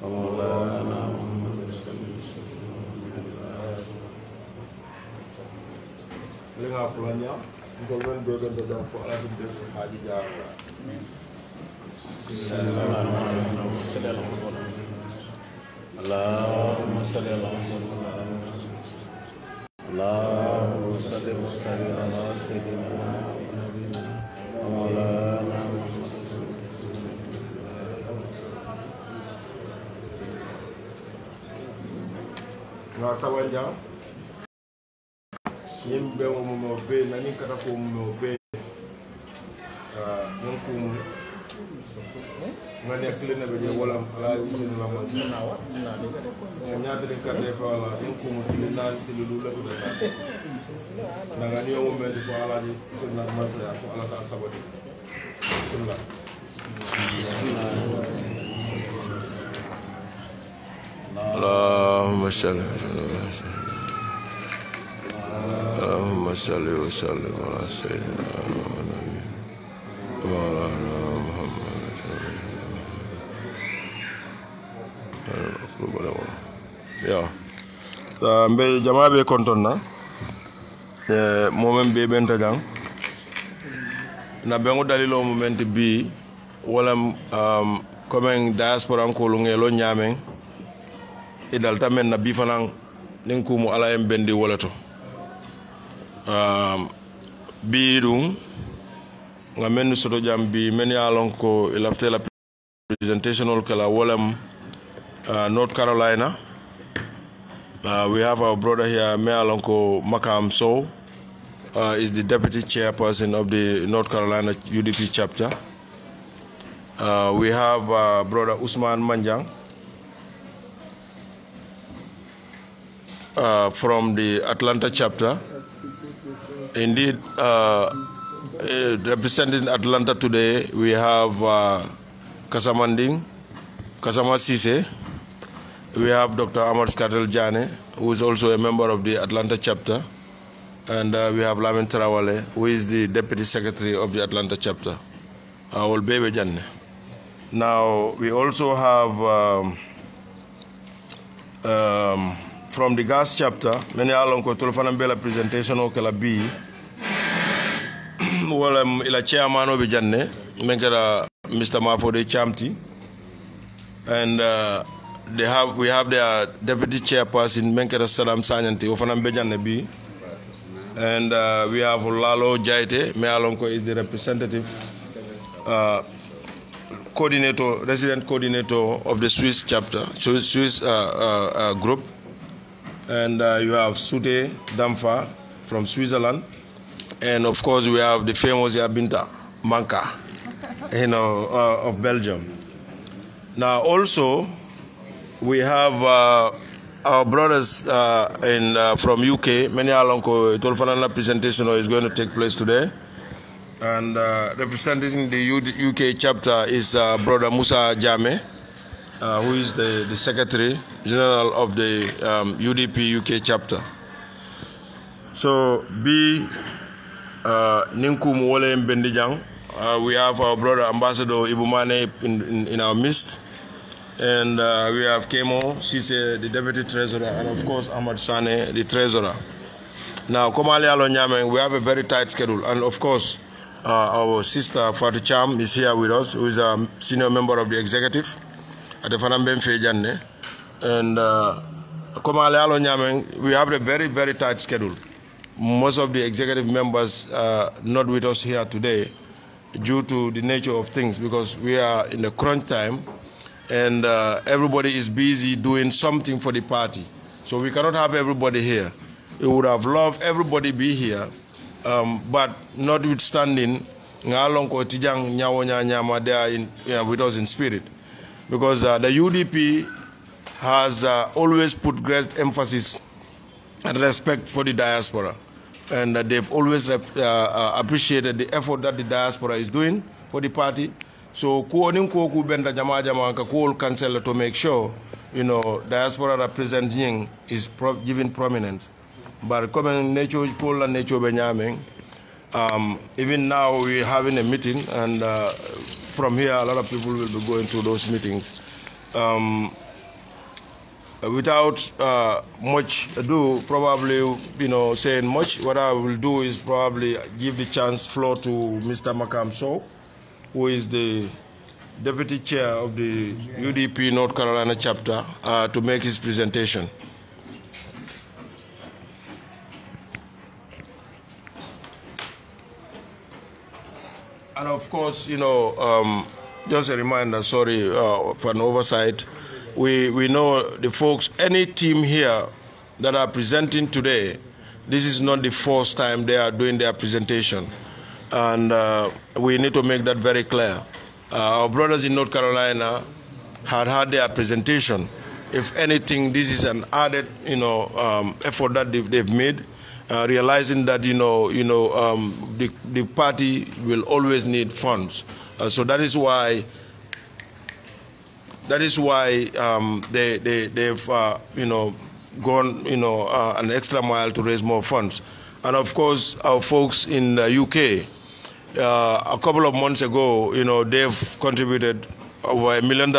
ومولانا لنا فلانيا نقول من بيبن بدأ فعلا بدرس حاجة جارة اللهم صل على اللهم صل وسلم على سيدنا مولانا nga sawanja yimbe mo be nani kata ko mo be nonku ngani akile na be wala ala yusinu la ma nyaata de karte fa wala nonku mo tilina tilu la to da na ngani yo mo be ko ala di sunna ma sa ko ala sa sabati sunna اللهم صل اللهم صل وسلم على سيدنا مولانا محمد ya mbe jama be konton na momen be benta jang na bengo dalilo moment bi wala comme diaspora ko lu ngelo nyamen idal tamen na bi fanan nin kumu ala en bendi wolato bi dum ngamen soto jam bi men ya lon ko ilafte la presentational kala wolam North Carolina. We have our brother here, Mealonko Makam So, is the deputy chairperson of the North Carolina UDP chapter. We have brother Usman Manjang from the Atlanta chapter. Indeed, representing Atlanta today, we have Kasama Sise. We have Dr. Ahmad Skatel Jane, who is also a member of the Atlanta chapter. And we have Lamin Tarawale, who is the deputy secretary of the Atlanta chapter. Now, we also have from the GASH chapter, many alonko tolfanambela presentation o kala bi wala ila chairman o bijanne menkara Mr. Mafode Chamti, and we have their deputy chairperson menkara Salam Sanyanti o fanam bijanne bi, and we have Lalo Jaite, me alonko is the representative coordinator, resident coordinator of the Swiss chapter, Swiss group. And you have Sute Damfa from Switzerland, and of course we have the famous Yabinta Manka, of Belgium. Now also we have our brothers from UK. Many alonko Tolfanana presentation is going to take place today, and representing the UK chapter is brother Musa Jame, who is the Secretary General of the UDP UK chapter. So, Ninkum Wole Mbendijang, we have our brother Ambassador Ibumane in our midst, and we have Kemo Sise, the Deputy Treasurer, and of course Ahmad Sane, the Treasurer. Now, Komali Alonyame, we have a very tight schedule, and of course our sister Fatu Cham is here with us, who is a senior member of the executive at the Fanamben Fejane, and we have a very, very tight schedule. Most of the executive members are not with us here today due to the nature of things, because we are in the crunch time, and everybody is busy doing something for the party. So we cannot have everybody here. We would have loved everybody be here, but notwithstanding, they are with us in spirit. Because the UDP has always put great emphasis and respect for the diaspora, and they've always appreciated the effort that the diaspora is doing for the party. So, ku benda jama council to make sure, diaspora representing is given prominence. But coming nature benyaming, even now we're having a meeting, and from here a lot of people will be going to those meetings. without much ado, probably, saying much, what I will do is probably give the floor to Mr. Makam Sow, who is the Deputy Chair of the UDP North Carolina chapter, to make his presentation. And of course, just a reminder, sorry for an oversight. We know the folks, any team here that are presenting today, this is not the first time they are doing their presentation. And we need to make that very clear. Our brothers in North Carolina had their presentation. If anything, this is an added, effort that they've made, realizing that, the party will always need funds. So that is why they've gone an extra mile to raise more funds. And of course, our folks in the UK, a couple of months ago, they've contributed over $1 million,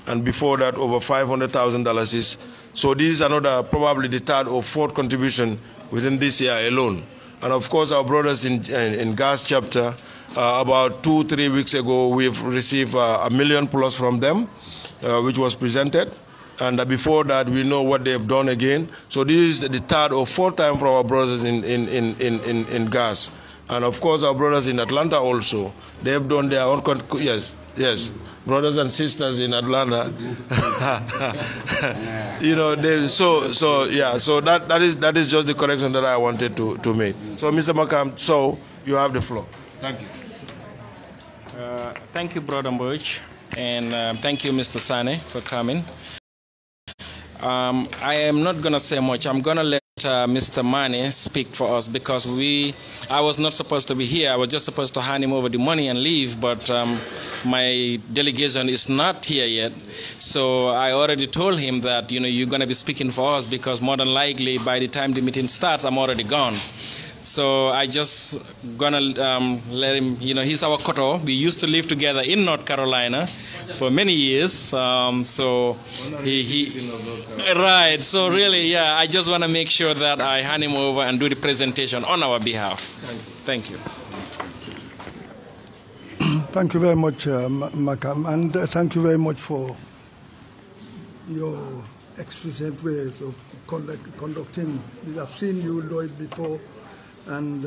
and before that over $500,000. So this is another, probably the third or fourth contribution within this year alone. And of course, our brothers in GASH chapter, about 2-3 weeks ago, we've received $1 million plus from them, which was presented. And before that, we know what they've done again. So this is the third or fourth time for our brothers in GASH. And of course, our brothers in Atlanta also, they've done their own, yes, brothers and sisters in Atlanta. So that is just the correction that I wanted to make. So Mr. Makam, so you have the floor. Thank you. Thank you, Brother Mboch, and thank you, Mr. Sane, for coming. I am not going to say much. I'm going to let Mr. Mane speak for us, because I was not supposed to be here. I was just supposed to hand him over the money and leave, but my delegation is not here yet. So I already told him that, you're going to be speaking for us, because more than likely by the time the meeting starts, I'm already gone. So I just gonna let him, he's our koto. We used to live together in North Carolina for many years. So right. So really, yeah, I just want to make sure that I hand him over and do the presentation on our behalf. Thank you. Thank you very much, Makam, and thank you very much for your exquisite ways of conducting. I've seen you do it before. And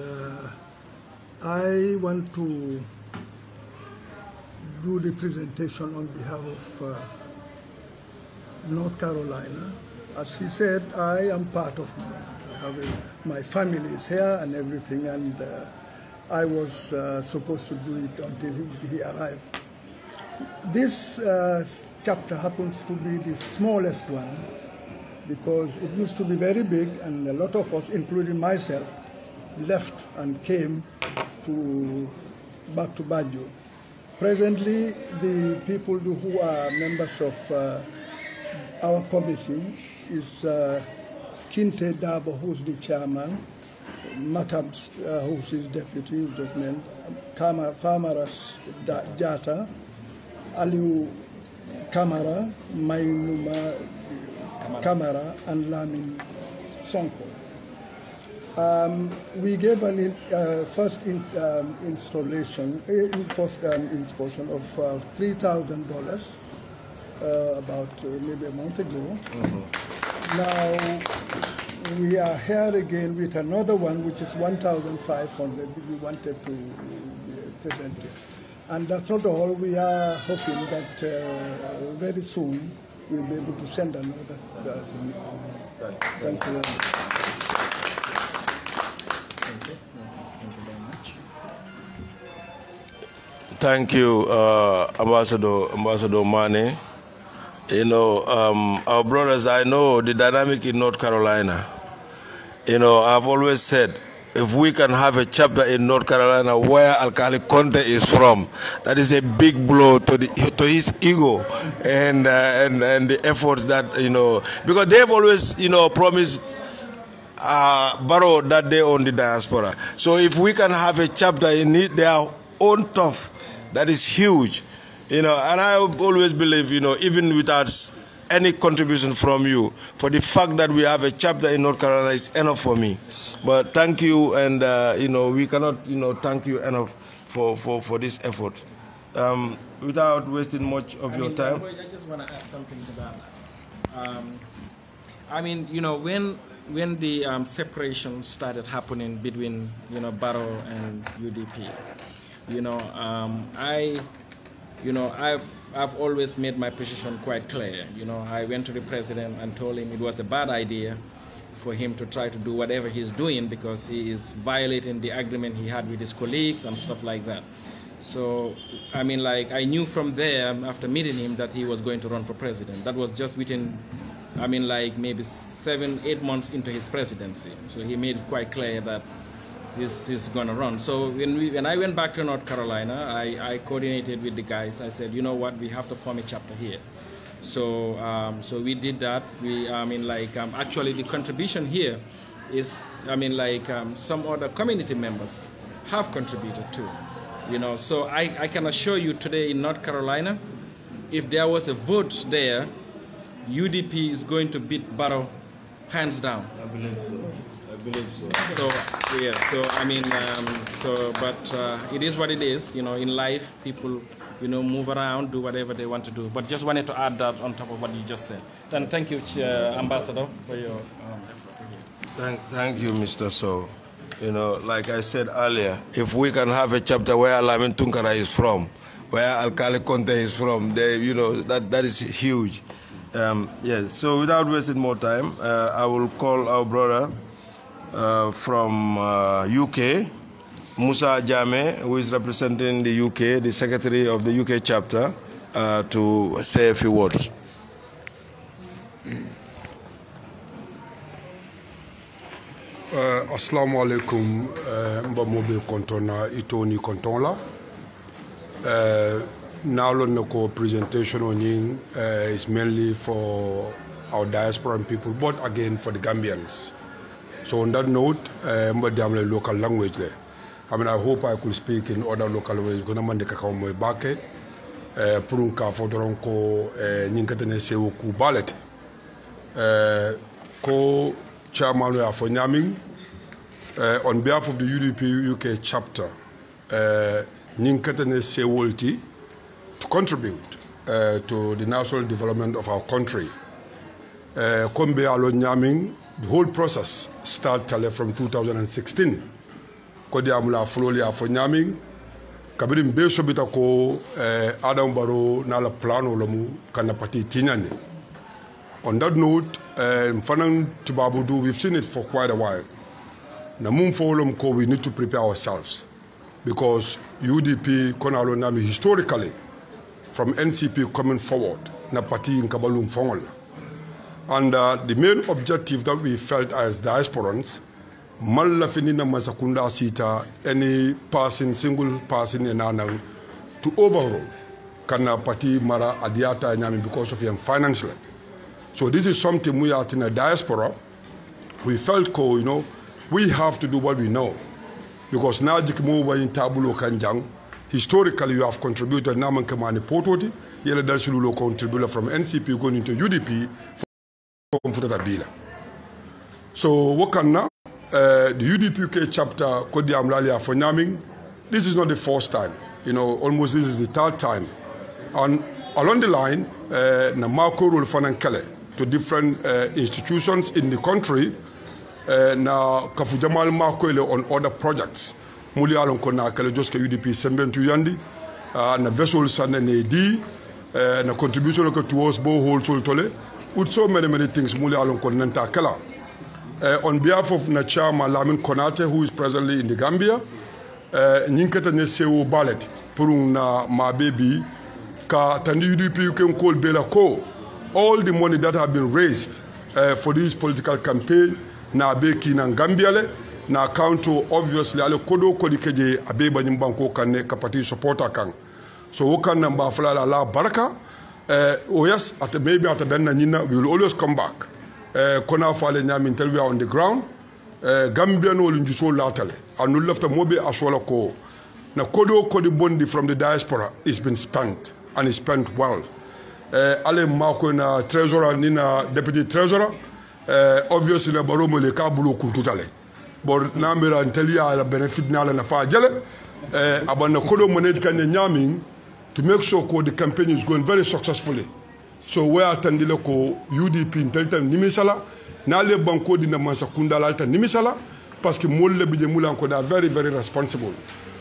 I want to do the presentation on behalf of North Carolina. As he said, I am part of my family is here and everything, and I was supposed to do it until he arrived. This chapter happens to be the smallest one, because it used to be very big, and a lot of us, including myself, left and came back to Banjo. Presently, the people who are members of our committee is Kinte Dabo, who's the chairman, Makam, who's his deputy, just named, Famaras Jata, Aliu Kamara, Mainuma Kamara, and Lamin Sonko. We gave an first inspection of $3,000 about maybe a month ago. Now we are here again with another one, which is 1,500. We wanted to present it, and that's not all. We are hoping that very soon we'll be able to send another. Thank you very much. Thank you, Ambassador Mane. Our brothers, I know the dynamic in North Carolina. I've always said, if we can have a chapter in North Carolina where Alkali Conte is from, that is a big blow to his ego and the efforts that, because they've always, promised Barrow that they own the diaspora. So if we can have a chapter in their own turf, that is huge. And I always believe, even without any contribution from you. For the fact that we have a chapter in North Carolina is enough for me. But thank you, and we cannot thank you enough for this effort. Without wasting much of your time. I just want to add something to that. When the separation started happening between Barrow and UDP, I've always made my position quite clear. I went to the president and told him it was a bad idea for him to try to do whatever he's doing because he is violating the agreement he had with his colleagues and stuff like that. So, I knew from there, after meeting him, that he was going to run for president. That was just within, maybe 7-8 months into his presidency. So he made it quite clear that he's going to run. So when I went back to North Carolina, I coordinated with the guys. I said, you know what, we have to form a chapter here. So we did that. Actually the contribution here is, some other community members have contributed too. So I can assure you today in North Carolina, if there was a vote there, UDP is going to beat Barrow hands down. I believe So so. but it is what it is. In life, people, move around, do whatever they want to do. But just wanted to add that on top of what you just said. Then thank you, Ambassador, for your effort. Thank you, Mr. So. Like I said earlier, if we can have a chapter where Lamin Tunkara is from, where Alkali Conte is from, that is huge. Yes. So without wasting more time, I will call our brother from UK, Musa Jame, who is representing the UK, the secretary of the UK chapter, to say a few words. Assalamu alaikum, mbamobe kontona itoni kontonla. Now the presentation is mainly for our diaspora people, but again for the Gambians. So on that note, mbadiamle local language there. I hope I could speak in other local ways. Gona mande kakaomo bake, purunka fodoronko ninkatene sewu kubalet. Ko Chairman for Nyaming, on behalf of the UDP UK chapter, Ninkatene Sewolti, to contribute to the national development of our country. Kombe Alo Nyaming, the whole process started from 2016. Kodi amula flolia for Nyaming, kabirim beso bitako Adam Baro nala plano lomu kanapati tinyane. On that note, Mfanang Tibabudu, we've seen it for quite a while. Namum Folom Ko, we need to prepare ourselves because UDP Konalo Nami historically from NCP coming forward, na party in Kabalum Fongol. And the main objective that we felt as diasporans, Malla Finina Masakunda Sita, any person, single person in Anang, to overhaul Kana Party Mara Adiata Nyami because of your financially. So this is something we are in a diaspora. We felt we have to do what we know. Because now Jikmuwa in Tabulo Kanjang, historically you have contributed Naman Kamani Pototi, Yela Dalsululo contributor from NCP going into UDP from Futabila. So what can now? The UDP UK chapter Kodi Amlalia for Nyaming, this is not the first time. Almost this is the third time. And along the line, Namako Rulfanan Kele, to different institutions in the country na kafujamal makoele on other projects muli alon ko na kala joske UDP sembentu yandi na vessel sanne di na contribution ko towards borehole tole with so many things muli alon ko nanta kala on behalf of na chairman Lamin Konate, who is presently in the Gambia, nyinkata ne sewo ballet purung na ma baby ka tandi UDP you can call bela ko all the money that have been raised for this political campaign na beki na Gambiale na account obviously ale kodo kodi keje abeba nyimbanko kanne kapati supporter kan so wokan namba fulala la baraka yes maybe at benna nyina we will always come back kona fale nyami until we are on the ground Gambia no lunjuso latale anu lefta mobe aswala ko na kodo kodi bondi from the diaspora is been spent and is spent well ale mako na treasurer ni na deputy treasurer obviously na baro mo le ka bulo kuntutale bor na mera ntelia la benefit na la na fa jele abana kodo money kan nyamin to make sure ko the campaign is going very successfully. So we are tandile ko UDP intelta nimisala na le banko dina mansa kundala alta nimisala parce que molle bije mulan ko da very responsible.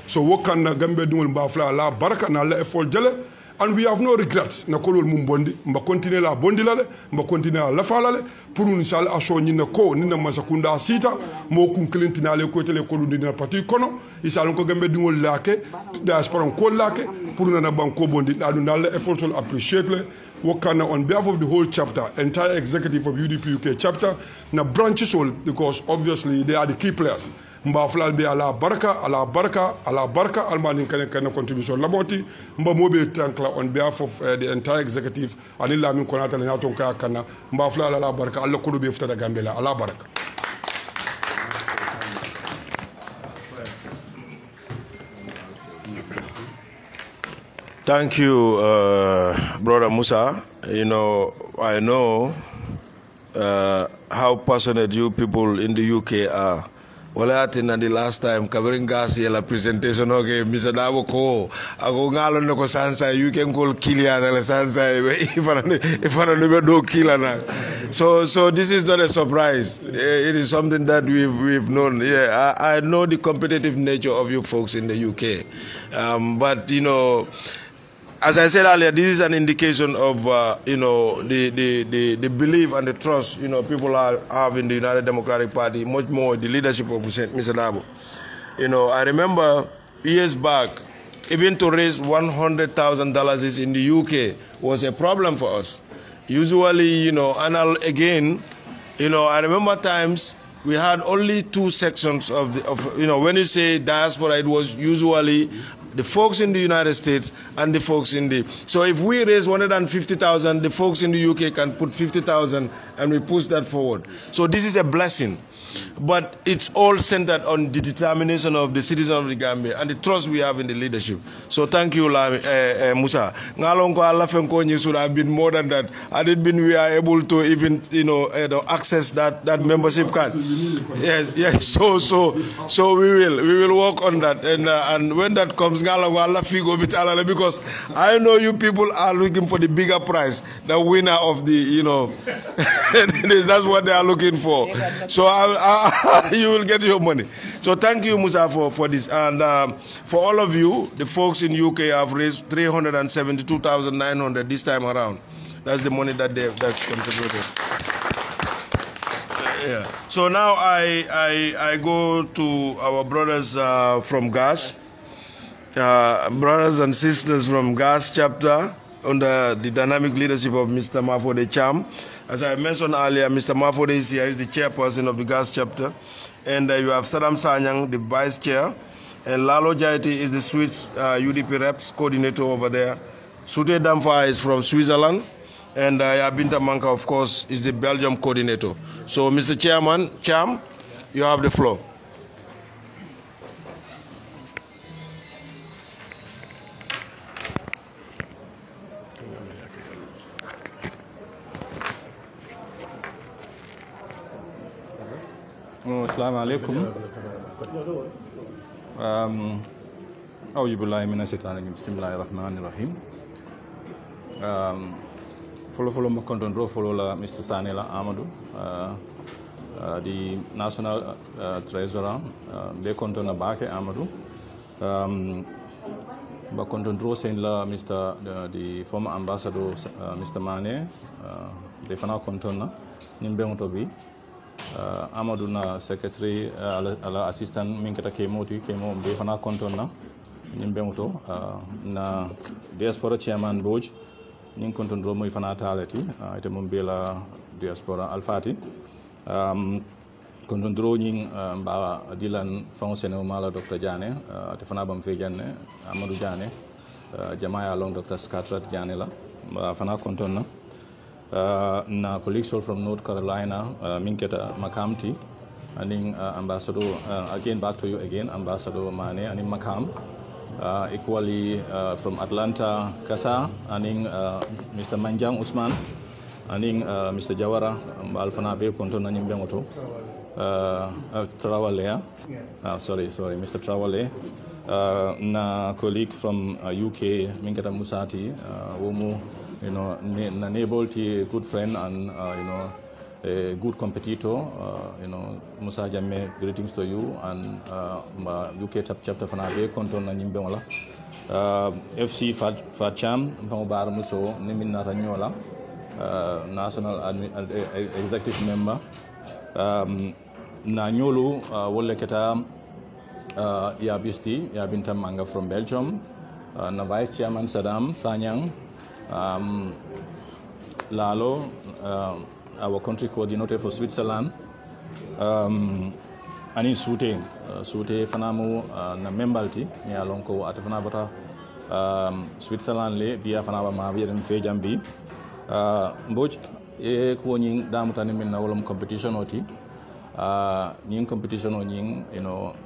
So what can na gambe dungol mbafla la baraka na la effort jele and we have no regrets na kolol mum bondi mba continuer la bondi la mba continuer la fa la pour nous sal aso ni na ko ni na mansa kunda sita mo kum clintina le ko tele ko dina parti kono isal ko gambe dungol lake diaspora ko lake pour na banko bondi na dun la effort to appreciate le Wakana on behalf of the whole chapter, entire executive of UDP UK chapter, na branches all because obviously they are the key players. Mba flal be ala baraka, almanin kana contribution lamoti. Mba mobe tankla on behalf of the entire executive. Anila min konata na tonka kana. Mba flal ala baraka, alla kudu be fta da gambela ala baraka. Thank you, Brother Musa. You know, I know how passionate you people in the UK are. Well, I think the last time covering gas la presentation, okay, Mr. Dabo ko ako ngalo na ko sansa you can call Kilian la sansa if I don't do Kilana. So this is not a surprise. It is something that we've known. Yeah, I know the competitive nature of you folks in the UK, but you know. As I said earlier, this is an indication of you know the belief and the trust people have in the United Democratic Party, much more the leadership of Mr. Dabo. You know, I remember years back, even to raise $100,000 in the UK was a problem for us. Usually, and again, I remember times we had only two sections of when you say diaspora, it was usually the folks in the United States and the folks in the... So if we raise 150,000, the folks in the UK can put 50,000 and we push that forward. So this is a blessing. But it's all centered on the determination of the citizens of the Gambia and the trust we have in the leadership. So thank you, Musa. Ngalonko should have been more than that. Had it been we are able to even access that membership card. Yes. So we will work on that. And when that comes, because I know you people are looking for the bigger prize, the winner of the that's what they are looking for. So you will get your money. So thank you, Musa, for this. And for all of you, the folks in UK have raised 372,900 this time around. That's the money that's contributed. Yeah. So now I go to our brothers from GASH, brothers and sisters from GASH chapter under the dynamic leadership of Mr. Mafode Cham. As I mentioned earlier, Mr. Mafode is here, is the chairperson of the GASH chapter. And you have Saddam Sanyang, the vice chair. And Lalo Jaiti is the Swiss UDP reps coordinator over there. Sute Damfa is from Switzerland. And Abinta Manka, of course, is the Belgium coordinator. So, Mr. Chairman, Cham, you have the floor. Assalamu alaikum. A'udhu billahi minash shaitani rajim. Bismillahir rahmanir rahim. Follow my content follow la Mr. Sanela Amadou, the national treasurer. Be content abake Amadou. Ba content saying la Mr. the former ambassador Mr. Mane. The fana content na nimbe motobi. Amadou na secretary ala assistant minkata kemo be fana konton na nimbe moto na diaspora chairman Boj nin konton ro moy fana talati ite mum be la diaspora alfati konton ro nin ba dilan fonctionnaire mala Dr. Diane te fana bam fe janne Amadou Diane jamaaya long Dr. Skatrat Diane la fana konton na na colleagues from North Carolina, Minketa Makamti, and Ambassador, again back to you again, Ambassador Mane, and Makam, equally from Atlanta, Kasa, aning Mr. Manjang Usman, aning Mr. Jawara, Alfana Be Konto na nyimbe ngoto, Trawale, sorry, Mr. Trawale, na colleague from UK, Minkata Musati, Womu, na neighbor, good friend and a good competitor, Musa Jamme, greetings to you, and UK chapter Fanabe, Konton and Nimbeola, FC Facham, Bar Muso, Nimin Naranyola, National Executive Member, Nanyolu, Woleketa, Yabisti, Yabinta Manga from Belgium, na Vice Chairman Saddam Sanyang, Lalo, our country coordinator for Switzerland, ani Sute Fanamu na membalti ni alonko atafana bata Switzerland le biya fanaba ma biya dem fejambi mboj e ko nyin damutani min na wolom competition oti nyin competition o nyin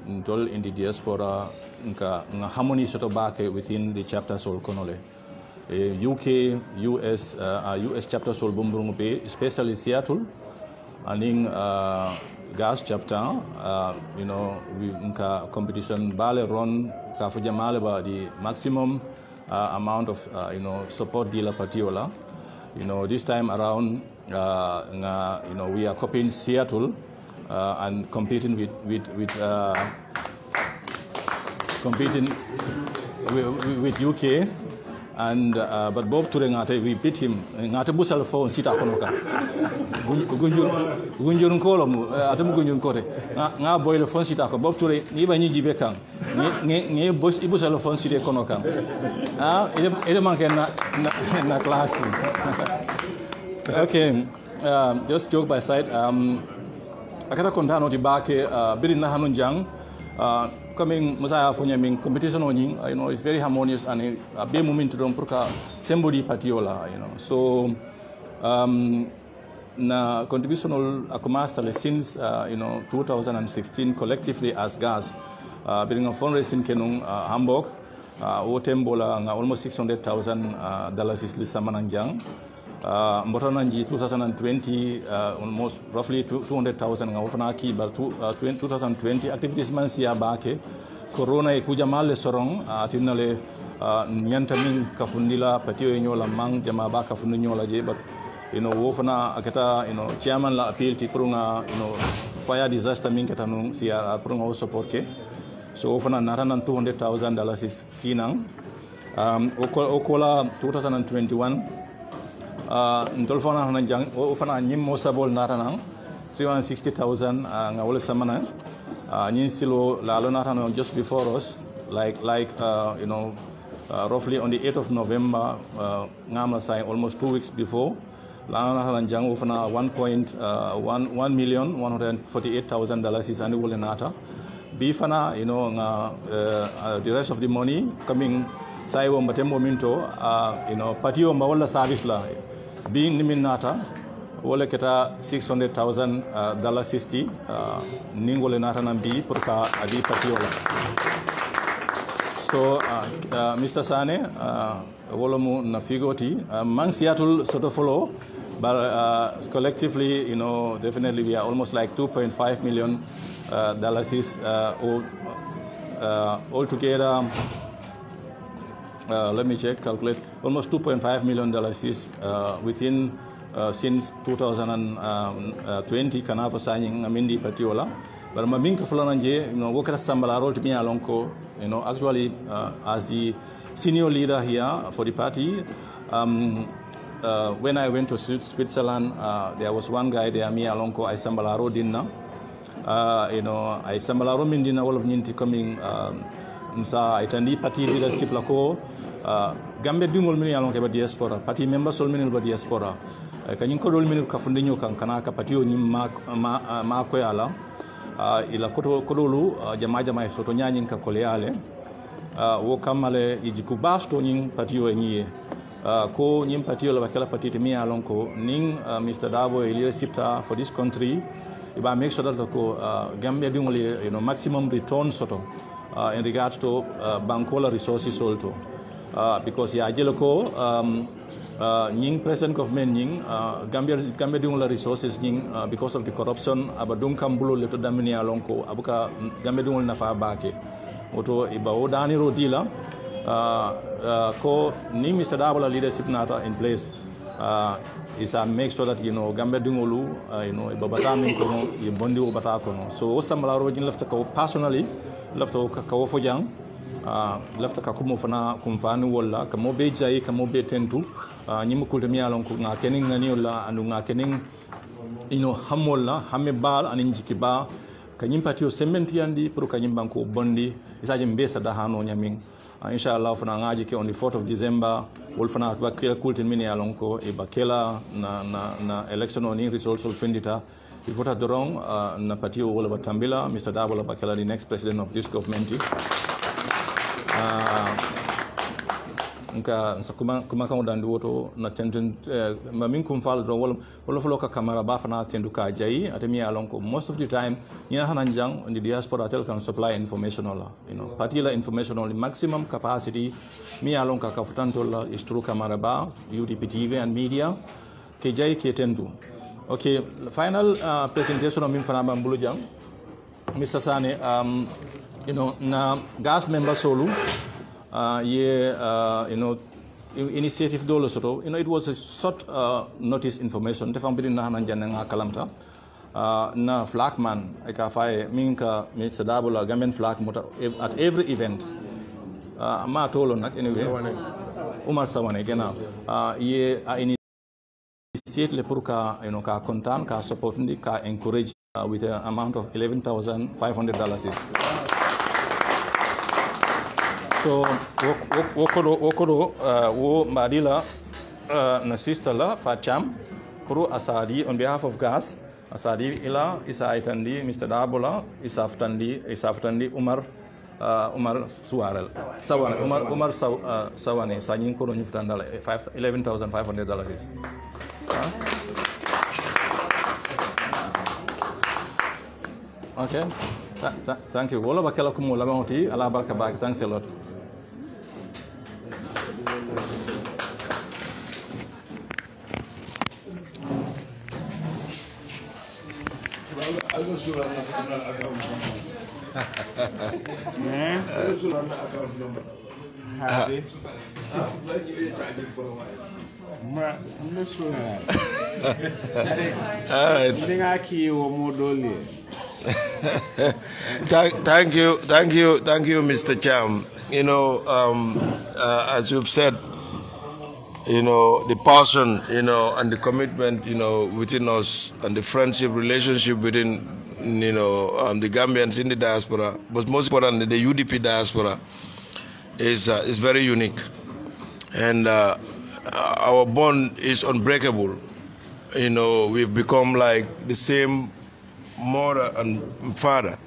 ndol in the diaspora nga harmony soto baake within the chapter sol konole UK, US chapter sol bumburungu pe, especially Seattle, and GASH chapter, we nka competition bale run ka fujamale ba the maximum amount of support dealer patiola. This time around, we are copying Seattle and competing with UK. And but Bob Turengate, we beat him. Ngate busal phone sita konoka. Gunjun kolom atem gunjun kote. Nga boy le phone sita ko Bob Ture ni ba ni jibe kan. Nge boss ibusal phone sita konoka. Ele manke na class. Okay. Just joke by side. Akata kontano tibake biri na hanun jang. Coming Musaya Funyaming competition on it's very harmonious and a be moment to purka somebody patiola, So na contribution akumastale since 2016 collectively as GAS being a fundraising kenung Hamburg Otembola almost $600,000 is lisamananjang. Mbotananji 2020 almost roughly 200,000 ngawafanaki but 2020 activities man siya bake corona e kuja male sorong atinale nyantamin kafundila patio nyola mang jama ba kafundinyola je but wofana akata chairman la appeal ti prunga fire disaster min katanung siya prunga support ke so wofana natanan $200,000 is kinang okola 2021 Ndolfana hanjang ofana nyim mosabol natanang 360,000 ngawole samana nyin silo lalo natanang just before us like roughly on the 8th of November ngamla sai almost 2 weeks before lalo natanang ofana $1,148,000 is annual nata bifana the rest of the money coming sai wo matembo minto patio mawala service la being niminata wala keta $600,000 ningole nata nambi purka adi patiola. So Mr. Sane wolomu na figoti man Seattle sort of follow but collectively definitely we are almost like $2.5 million all together. Let me calculate. Almost $2.5 million is within since 2020. Kanava signing amindi patiola. But maminka fulananje, wokata sambala role to me alonko. Actually as the senior leader here for the party. When I went to Switzerland, there was one guy there, me alonko I sambalaro dinna. I sambalaro mindina all of nyinti coming. Msa itandi party leadership lako gambe dingol mini alon ke ba diaspora party members sol mini ba diaspora kanyin ko dol mini ka fundinyo kan kana ka party o nyim ma ko yala ila kodolu jama soto nyanyin ka koleale wo kamale ijiku basto nyin party o nyiye ko nyim party o la bakala party te mi alon ko ning Mr. DABO leadership ta for this country iba make sure that ko gambe dingol maximum return soto in regards to Bankola resources also. Because ya jeloko nying present government nying Gambia dungula resources nying because of the corruption abadung kambulo leto damini alonko abuka Gambia dungul nafa bake oto iba odani rodila ko ni Mr. Dabola leadership nata in place is make sure that Gambia dungulu iba batami kono ye bondi o bata kono so osamala rojin lafta ko personally lafta ko fojang lafta ka kumo fana kumfani wala kamo be jai kamo be tentu nyimu kultemi alon ko nga kening ngani wala anu nga kening hamolla hamme bal anin jikiba kanyim patio sementi andi pour kanyim banko bondi isaje mbesa da hano nyamin inshallah fana ngaji ke on the 4th of December wol fana ba kultemi alon ko e bakela na election oni results of findita il faut dorong na patio wala batambila Mr. Dabola bakela the next president of this government nka kuma kan dan woto na tenten mamin kum fal do wala flo ka camera ba fana tendu ka jayi atemi alon ko most of the time nya hanan jang on the diaspora tel can supply information ola partila information only maximum capacity mi alon ka futanto la is through camera ba UDP TV and media ke jayi ke tendu okay final presentation of min fana bambulu jang Mr. Sane na gas member solo initiative dolo soto it was a short notice information te fambiri na hanan janna kalamta na flagman eka fay minka Mr. Dabola Gambian flag mota at every event ma tolo nak anyway Umar Sawane gena ye initiate le pour ka ka content ka support ndi ka encourage with an amount of $11,500 so wokoro wo madila na sister la Facham Kuru Asadi on behalf of GASH Asadi ila isa itandi Mr. Dabola isa aftandi Umar Suarel Sawane Umar Sawane sanyin kono nyuftandala $11,500 okay thank you wala bakela kumu la mawti ala barka bak thanks a lot Thank you, Mr. Cham. As you've said, the passion, and the commitment, within us, and the friendship relationship within, the Gambians in the diaspora, but most importantly, the UDP diaspora, is very unique, and our bond is unbreakable. We've become like the same mother and father,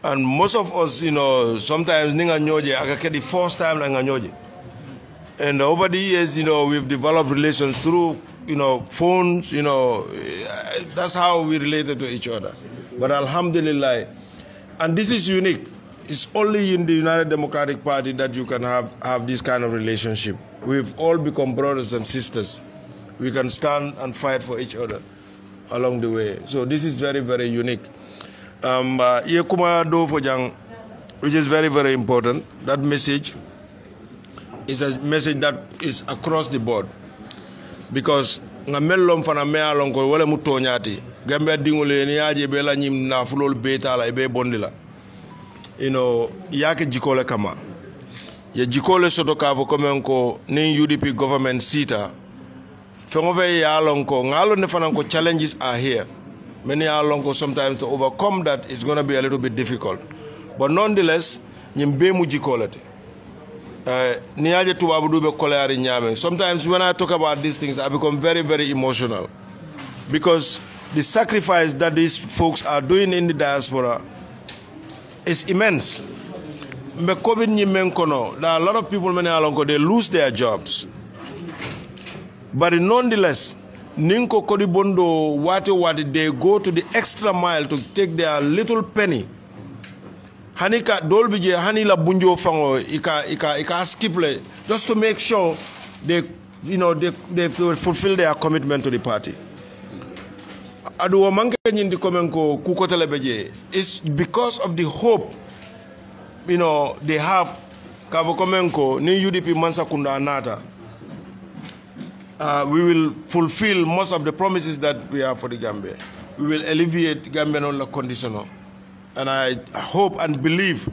and most of us, sometimes ninga nyoje akake the first time ninga nyoje, and over the years, we've developed relations through, phones, that's how we related to each other. But alhamdulillah, and this is unique. It's only in the United Democratic Party that you can have this kind of relationship. We've all become brothers and sisters. We can stand and fight for each other along the way. So this is very, very unique. Which is very, very important. That message is a message that is across the board. Because ngamelom fana mea lonko wale mutonyati. Gambia dingole ni aje bela nyim na fulol beta la ibe bondila. Yake jikole kama. Ye jikole soto kavo komenko ni UDP government sita. Fengove ya lonko ngalo nefananko challenges are here. Many are lonko sometimes to overcome that is going to be a little bit difficult. But nonetheless, nyimbe mu jikolete. Ni aje tubabu dube koleari nyame. Sometimes when I talk about these things, I become very, very emotional. Because the sacrifice that these folks are doing in the diaspora is immense. There are a lot of people, they lose their jobs. But nonetheless, Ninko Kodibondo, what they go to the extra mile to take their little penny Hanika dolbije hanila bunjo fango ika skiple just to make sure they fulfill their commitment to the party. Adu wamanke nyindi komenko kukotele beje is because of the hope they have kabo komenko ni UDP mansa kunda anata. We will fulfill most of the promises that we have for the Gambia. We will alleviate Gambian conditional. And I hope and believe,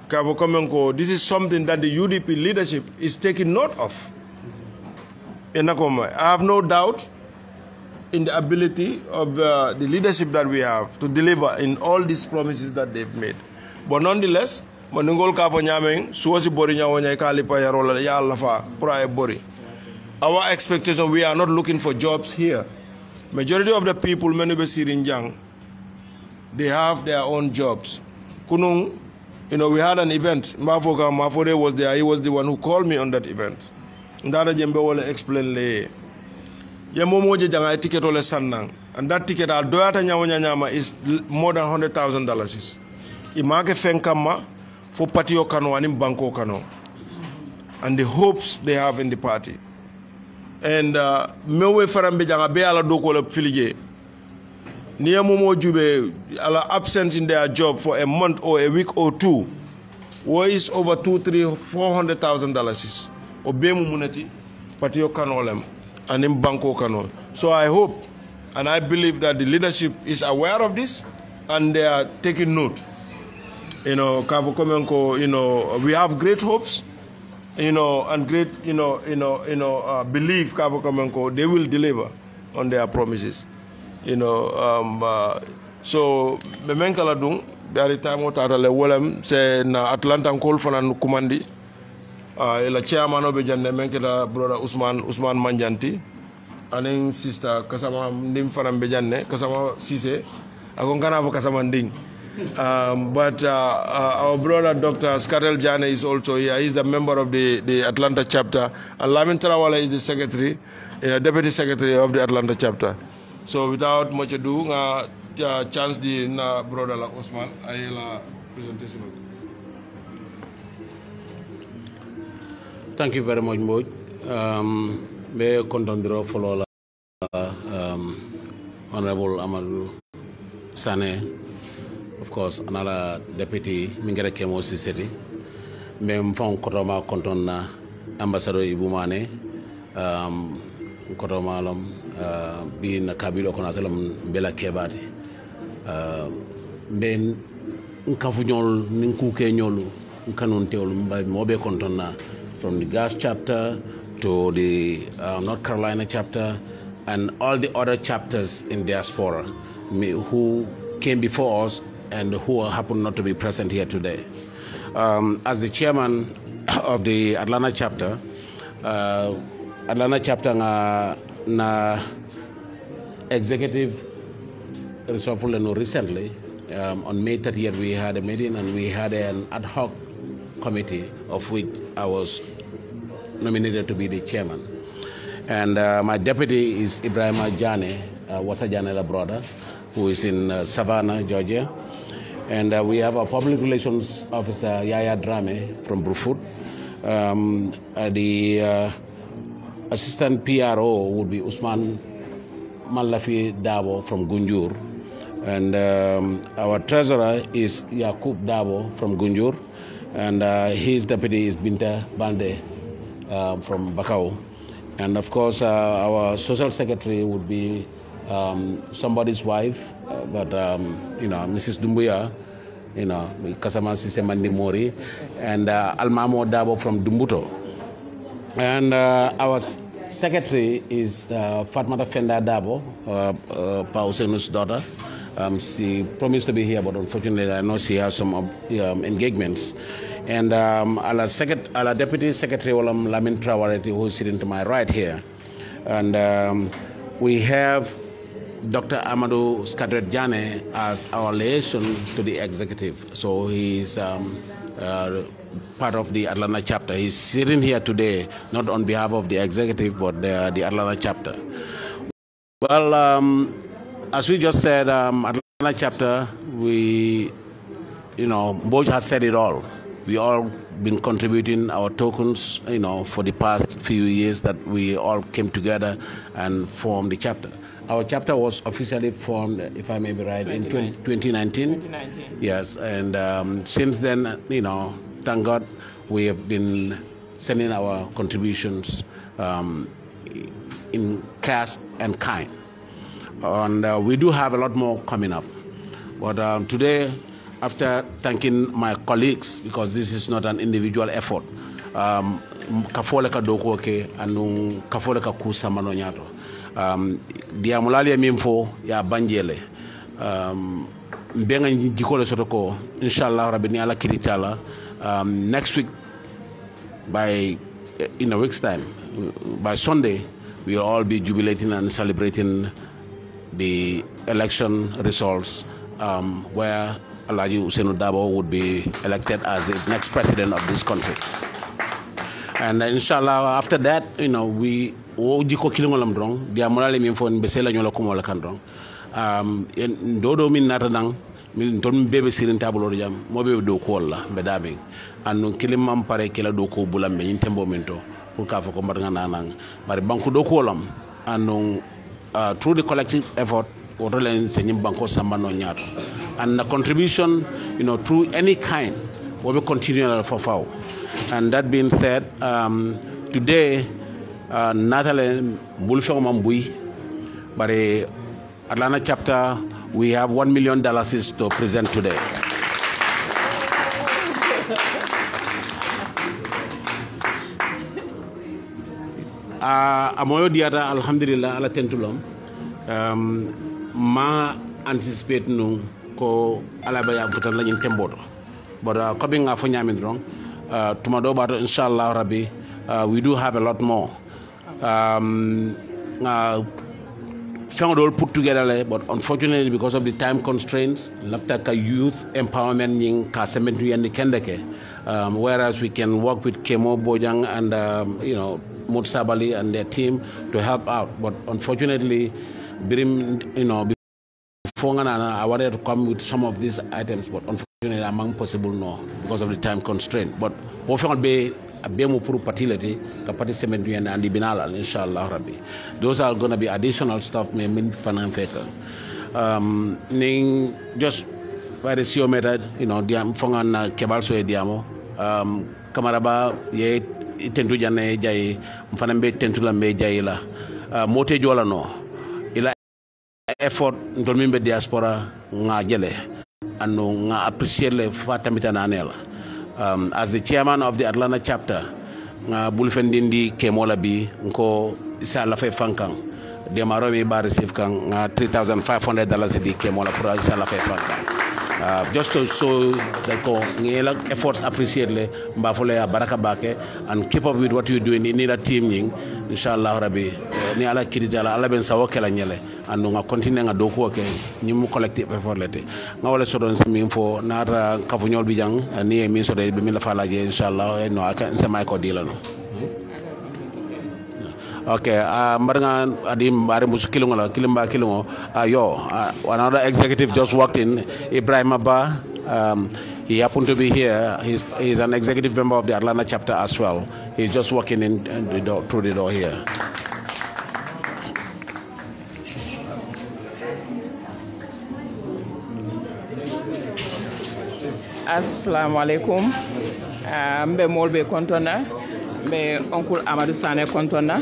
Kabo Komenko, this is something that the UDP leadership is taking note of. I have no doubt in the ability of the leadership that we have to deliver in all these promises that they've made. But nonetheless, our expectation, we are not looking for jobs here. Majority of the people, they have their own jobs. Kunung, we had an event. Mafode was there. He was the one who called me on that event. Ndada jembe wole explain le. Yemomoje janga ticket ole sannang. And that ticket al doyata nyama is more than $100,000. Imake fenkama for patio kano anim banko kano. And the hopes they have in the party. And mewe farambe janga be ala doko le filije. Niya momo jube ala absence in their job for a month or a week or two. What is over $200,000, $400,000. Obemu muneti patio kanolem and in banko kano. So I hope and I believe that the leadership is aware of this and they are taking note. Kavo Komenko, we have great hopes, and great, believe Kavo Komenko, they will deliver on their promises. So Memenkala dung dari time wata le wolem se na Atlanta call for an kumandi. The chairman of the Menkela brother Usman Manjanti, and sister Kasama Nim Faram Bejanne, Kasama Sise, Agonkana Kasama Ding. But our brother Dr. Skatel Jane is also here. He's a member of the Atlanta chapter, and Lamin Tarawala is the secretary, deputy secretary of the Atlanta chapter. So without much ado, chance the brother Usman, I presentation. Thank you very much, Mboj. Be contondro follow Honorable Amadou Sane, of course, another deputy Mingere Kemo City. Mem fon kotoma kontonna Ambassador Ibumane, kotomalom bi na kabilo konatelom bela kebati. Ben nkafunyol ninkuke nyolu nkanonte olumba mobe kontonna. From the GASH chapter to the North Carolina chapter and all the other chapters in diaspora who came before us and who happen not to be present here today. As the chairman of the Atlanta chapter na executive recently, on May 30th we had a meeting and we had an ad hoc committee of which I was nominated to be the chairman. And my deputy is Ibrahim Jane, Wasa Janela brother, who is in Savannah, Georgia. And we have our public relations officer, Yaya Drame from Brufut. The assistant PRO would be Usman Malafi Dabo from Gunjur. And our treasurer is Yakub Dabo from Gunjur. And his deputy is Binta Bande from Bakau. And of course, our social secretary would be somebody's wife, but Mrs. Dumbuya, Kasama Sisemandi Mori, and Almamo Dabo from Dumbuto. And our secretary is Fatmata Fenda Dabo, Pausenu's daughter. She promised to be here, but unfortunately, I know she has some engagements. And our deputy secretary, Lamin Trawareti, who is sitting to my right here. And we have Dr. Amadou Skadret Jane as our liaison to the executive. So he's part of the Atlanta chapter. He's sitting here today, not on behalf of the executive, but the Atlanta chapter. Well, as we just said, Atlanta chapter, we Mboj has said it all. We all been contributing our tokens, for the past few years that we all came together and formed the chapter. Our chapter was officially formed, if I may be right, in 2019. 2019. Yes, and since then, thank God, we have been sending our contributions in cash and kind. And we do have a lot more coming up. But today, after thanking my colleagues, because this is not an individual effort, kafole ka doko ke anu kafole ka kusa manonyato. Diamulali mimfo ya banjele. Mbenga jikole sotoko. Inshallah, rabbi ala kiritala. Next week, in a week's time, by Sunday, we will all be jubilating and celebrating the election results, where Alhaji Ousainou Darboe would be elected as the next president of this country. And inshallah, after that, we jiko kilingolam drong dia molale min fon be sela nyola kumola kan drong dodo min nata dang min ton bebe sirin tabulo jam mo be do ko wala be dabing anu kilimam pare kila do ko bulam be tembo minto pour ka fa ko mbar nang bari banku do ko lam anu through the collective effort wotolen senyim banko sambano nyato and the contribution through any kind will be continual for FAO. And that being said, today Natale Bulfo Mambui, but Atlanta chapter, we have $1 million to present today. Amoyo diata alhamdulillah ala tentulam. Ma anticipate nu ko ala baya futan la nyin temboto. But coming after nyamin wrong, tomorrow but inshallah rabbi, we do have a lot more. All put together, but unfortunately because of the time constraints, laftaka youth empowerment ning kasementu and kendeke, whereas we can work with Kemo Bojang and Mutsabali and their team to help out, but unfortunately, before I wanted to come with some of these items, but unfortunately among possible no because of the time constraint. But hopefully be a bemo puru patility kapati and the binala inshallah rabbi. Those are going to be additional stuff me min fanan feka. Ning just very sio method, diam fongan kebal so diamo. Kamaraba ye tentu jane jay mfanambe tentu la me jay la. Mote jola no. Ila effort ndolmimbe diaspora nga jele anu nga appreciate le fatamita nanela. As the chairman of the Atlanta chapter, nga bulfendindi kemola bi nko isa la fe fankang de maromi ba receive kang nga $3,500 di kemola pour isa la fe fankang. Just to show that ngela efforts appreciate le mbafole ya baraka bake and keep up with what you doing in the team ning inshallah rabbi ni ala kidala ala ben sawo kala nyele anu nga continue nga doko ke nyimu collective effort lete nga wala so don simi info nata kafunyol bi jang ni mi so de bi mi la fala je inshallah no aka sama ko dilano. Okay, Maranga Adim Bari Muskilunga, Kilimba Kilungo, another executive just walked in, Ibrahim Abba. He happened to be here. He's an executive member of the Atlanta chapter as well. He's just walking in the door, through the door here. Assalamu alaikum. Mbe molbe kontona. Mbe Uncle Amadou Sane kontona.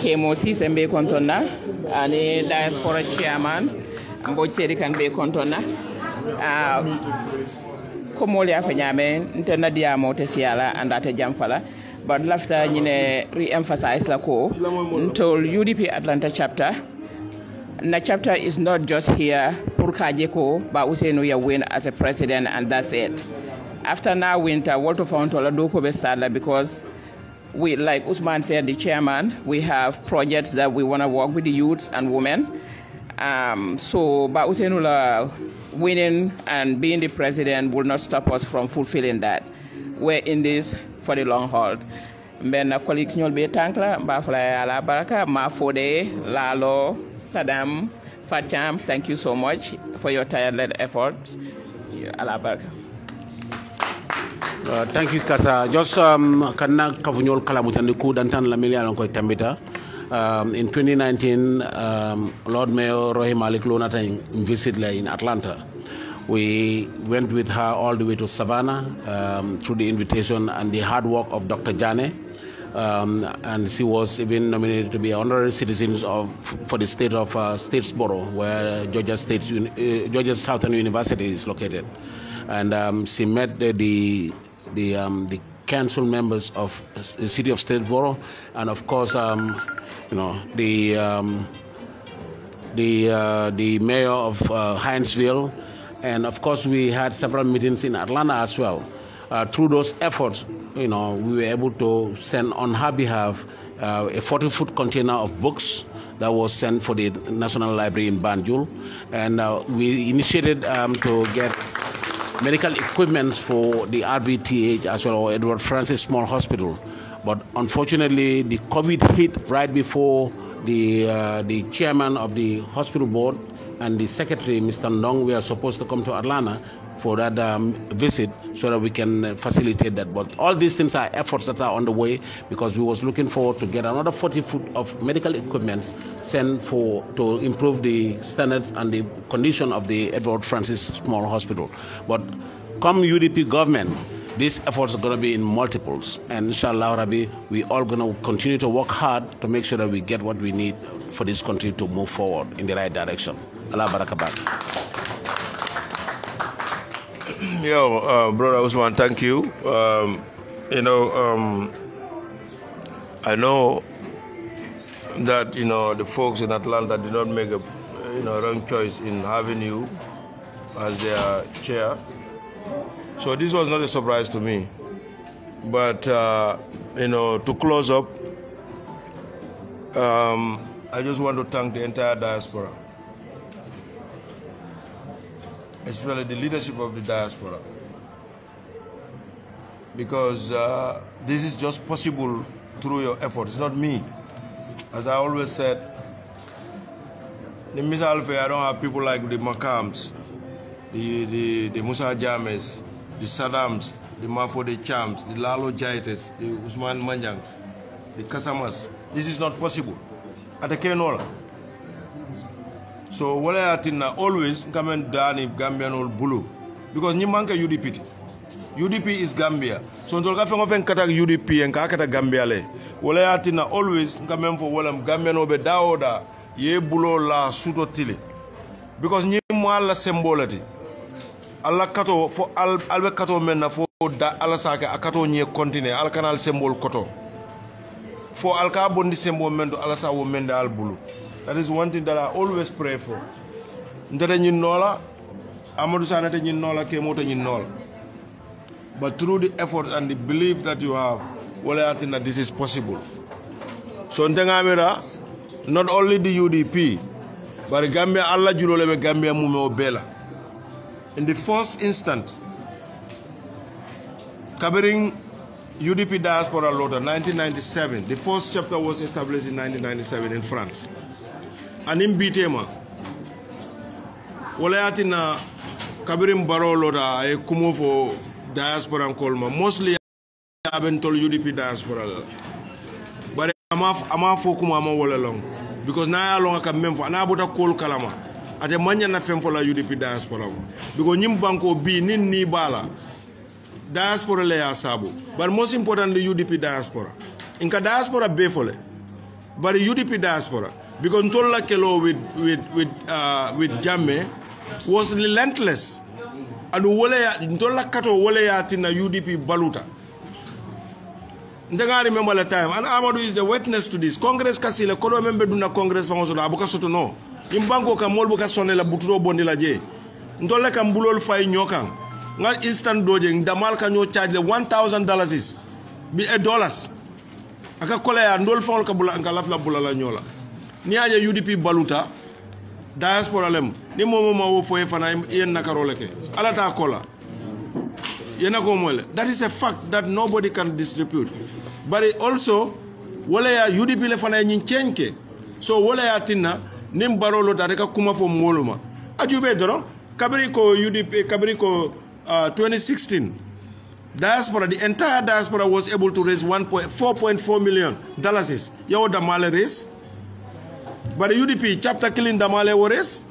Kemo Sise mbe kontona. Ani diaspora chairman. Mboj Sedi kan mbe kontona. Komoli afanyame ntena diamo tesiala andate jamfala. But lafta nyine re-emphasize la ko. Ntol UDP Atlanta chapter. The chapter is not just here pour Kajeko, but Ousainou ya win as a president, and that's it. After now winter, what to found because we, like Usman said, the chairman, we have projects that we want to work with the youths and women. So, but Ousainou winning and being the president will not stop us from fulfilling that. We're in this for the long haul. Ben colleagues ñol be tankla mbafla ala baraka ma fode lalo Saddam Fatam, thank you so much for your tireless efforts. ala barka. Thank you, Kasa. Just kanna kavunyol kalamutandi ku dantan la miliyan ko tambita. In 2019, Lord Mayor Rohey Malik Lonata visited in Atlanta. We went with her all the way to Savannah through the invitation and the hard work of Dr. Jane. And she was even nominated to be honorary citizen for the state of Statesboro, where Georgia Southern University is located. And she met the council members of the city of Statesboro, and of course, the mayor of Hinesville, and of course, we had several meetings in Atlanta as well. Through those efforts, we were able to send on her behalf a 40-foot container of books that was sent for the National Library in Banjul, and we initiated to get medical equipment for the RVTH as well, or Edward Francis Small Hospital. But unfortunately, the COVID hit right before the chairman of the hospital board and the secretary, Mr. Ndong, we are supposed to come to Atlanta for that visit so that we can facilitate that. But all these things are efforts that are on the way, because we was looking forward to get another 40 foot of medical equipment sent to improve the standards and the condition of the Edward Francis Small Hospital. But come UDP government, these efforts are going to be in multiples, and inshallah Rabbi, we all going to continue to work hard to make sure that we get what we need for this country to move forward in the right direction. Allah barakabat. Yo, brother Usman, thank you. I know that the folks in Atlanta did not make a wrong choice in having you as their chair. So this was not a surprise to me. But to close up, I just want to thank the entire diaspora, especially the leadership of the diaspora, because this is just possible through your efforts. It's not me. As I always said, in Misalfe, I don't have people like the Makams, the Musa James, the Saddams, the Mafode Chams, the Lalo Jaites, the Usman Manjangs, the Kasamas. This is not possible. At the Kenola. So what I think always come down in Gambian old Bulu, because ni manka UDP. UDP is Gambia. So until ka fengo fen kata UDP and ka kata Gambia le. What I think always come for Walam Gambian obe daoda ye bulo la suto tili. Because ni mwala sembolati. Allah kato for albe kato menna for da Allah sake akato nye kontine al kanal symbol koto. For al ka bondi symbol mendo Allah sa wo menda al bulu. That is one thing that I always pray for. Ndete nyin nola Amadou Sanate nyin nola ke moto nyin nola. But through the effort and the belief that you have, well, I think that this is possible. So ndengamira, not only the UDP, but Gambia Allah juloleme Gambia mume obela. In the first instant, covering UDP diaspora law, 1997, the first chapter was established in 1997 in France. And in Bitema, walayatina kabirim baro loda e kumo for diaspora and kolma. Mostly I've been told UDP diaspora. But I'm for kuma wala long. Because now I long can member and I bought a call kalama. At a manya na fem for la UDP diaspora. Because nyim banko B nin ni bala. Diaspora le asabu. But most importantly UDP diaspora. Inka diaspora be fole. But the UDP diaspora. Because Ntola Kelo with Jamme was relentless. And Ntola Kato Waleya Tina UDP Baluta. I remember the time, and Amadou is the witness to this. Congress Kasile, Kodo member Duna Congress Fangoso, Abuka Soto no. Imbango Kamolbuka Sonela Buturo Bondila J. Ntola Kambulol Fai Nyokan. Not instant dojing, Damal can you charge the $1,000 is be $1. Aka Kolea, Ndol Fong Kabula and Kalafla Bulala Nyola. Niaja UDP baluta diaspora lem ni momo ma wo foye fana yen nakaroleke alata kola yena ko mole. That is a fact that nobody can distribute. But it also wala ya UDP le fana nyin chenke. So wala ya tinna nim barolo da reka kuma fo moluma ajube doro Kabiriko UDP, Kabiriko 2016, diaspora, the entire diaspora was able to raise $4.4 million. Yawo Damale raise. But the UDP chapter killing Damale was raise.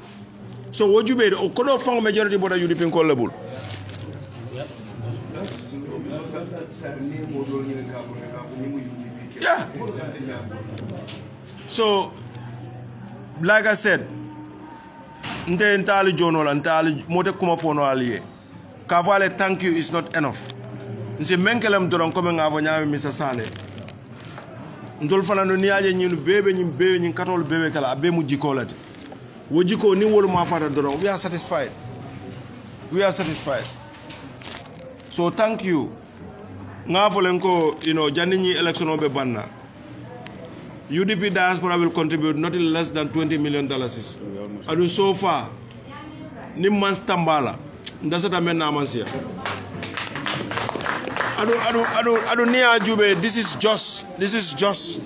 So what you made? Could not found majority but the UDP callable. Yeah. So, like I said, nte ntali jonola ntali mote kuma fono aliye. Kavale thank you is not enough. Nse menkelem doron kome ngavo nyame Mr. Sale. Ndol fana no niaje nyinu bebe nyin katol bebe kala abe mu jikolati. Wo jiko ni wolu ma fata doron. We are satisfied. We are satisfied. So thank you. Ngavolenko, janini election obe banna. UDP diaspora will contribute nothing less than $20 million. And so far, Nimman Stambala, Ndasata Menamansia. Adu Nia Jube, this is just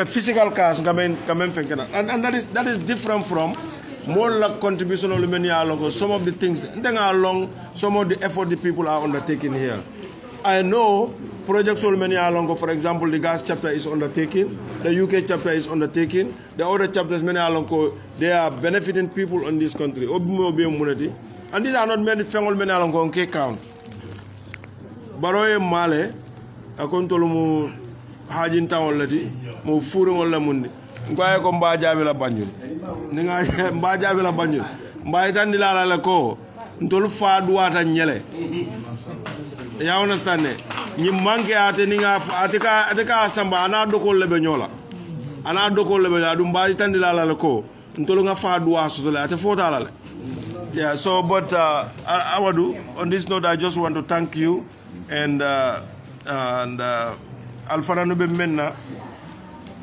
physical cars, and that is different from more like contribution of along some of the things, some of the effort the people are undertaking here. I know projects along, for example, the GASH chapter is undertaking, the UK chapter is undertaking, the other chapters along, they are benefiting people in this country. And these are not many along on K count. Baroye Male, Akontolumu Hajin Town Leti, Mu Furu on Lamundi, Ngaya Komba Javila Banjul, Ninga Javila Banjul, Mbaitandila Lako, Ntolu Faduata Nyele. You understand it? You manke ateninga ateka samba ana doko lebenyola. Ana doko lebenyola dumba itandila lako. Ntolunga fa dua sotole ate fota lale. Yeah, so but Awadu, on this note I just want to thank you and Alfarano be menna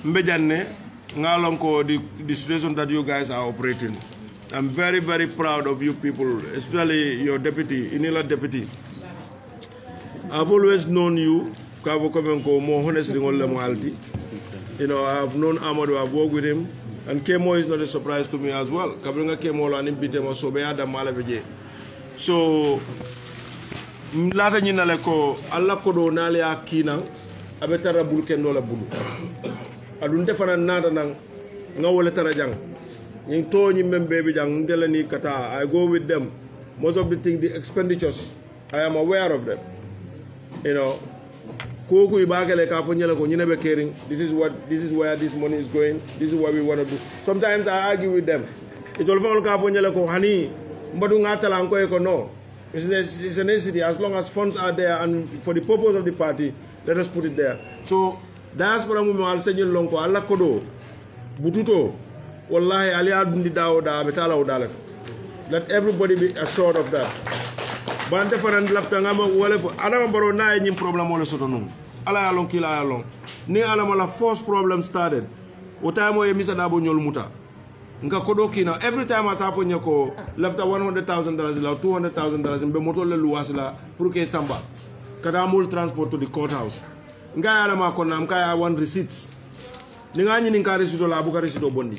mbejane ngalonko the situation that you guys are operating. I'm very, very proud of you people, especially your deputy, Inila deputy. I've always known you, more honestly, I have known Amadou, I've worked with him, and Kemo is not a surprise to me as well. Kabringa Kemo and Impitemo Sobeada Malaveje. So, Lata Ninaleko, Allah Kodo Nalia Kina, Abetara Bulkenola Bulu. Adunte Nada Nang, no Letarajang. In Tony Membaby Jang, Delani Kata, I go with them. Most of the things, the expenditures, I am aware of them. Koku ibagele ka fonyela ko nyine be caring. This is where this money is going. This is what we want to do. Sometimes I argue with them. It all fall ka fonyela ko hani mbadu ngatala anko ko no. It's a necessity as long as funds are there and for the purpose of the party, let us put it there. So diaspora mu al senyel lonko alla kodo bututo wallahi ali adundi dawoda betala odala. Let everybody be assured of that. Bante fanan lafta ngama wala fo adama baro na nyim problem wala soto non ala yalon kila yalon ni ala mala first problem started o time o Mr. Dabo nyol muta nka kodo kina every time asafo nyako lafta $100,000 la $200,000 mbe moto le luwas la pour que samba kada mul transport to the courthouse nga ala ma ko nam kaya one receipts ni nga nyini nka receipt la bu ka receipt bondi.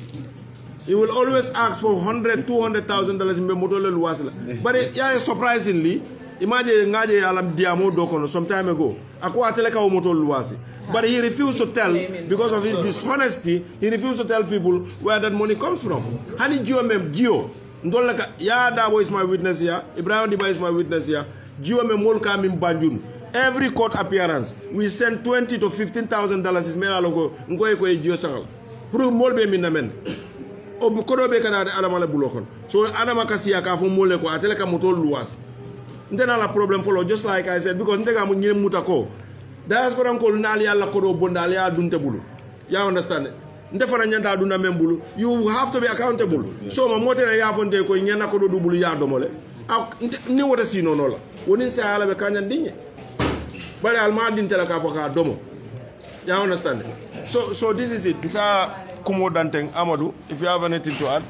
He will always ask for $200,000 in moto le luwas la. But yeah, surprisingly, imagine ngaje alam diamo dokono some time ago. Akwa teleka o moto luwasi. But he refused to tell because of his dishonesty. He refused to tell people where that money comes from. Hani Gio mem Gio. Ndolaka ya Dabo is my witness here. Ibrahim Diba is my witness here. Gio mem molka mim Banjun. Every court appearance, we send $20,000 to $15,000 is mela logo ngoy ko e Gio sangal. Pour molbe minamen. Obukodobe kana adamale bulokon. So adama kasiya ka fo mole ko ateleka moto luwas. Ndena la problem follow just like I said because ndega mu nyine mutako. Diaspora ko nali alla kodo bondali adunte bulu. You understand? Ndefana nyanda aduna membulu. You have to be accountable. So ma mote na ya fonte ko nyana kodo dubulu ya domole. Ni wota sino nola. Woni sa ala be kanya ndinye. Bale alma dintela ka foka domo. You understand? So this is it. Kumo Danteng, Amadou, if you have anything to add.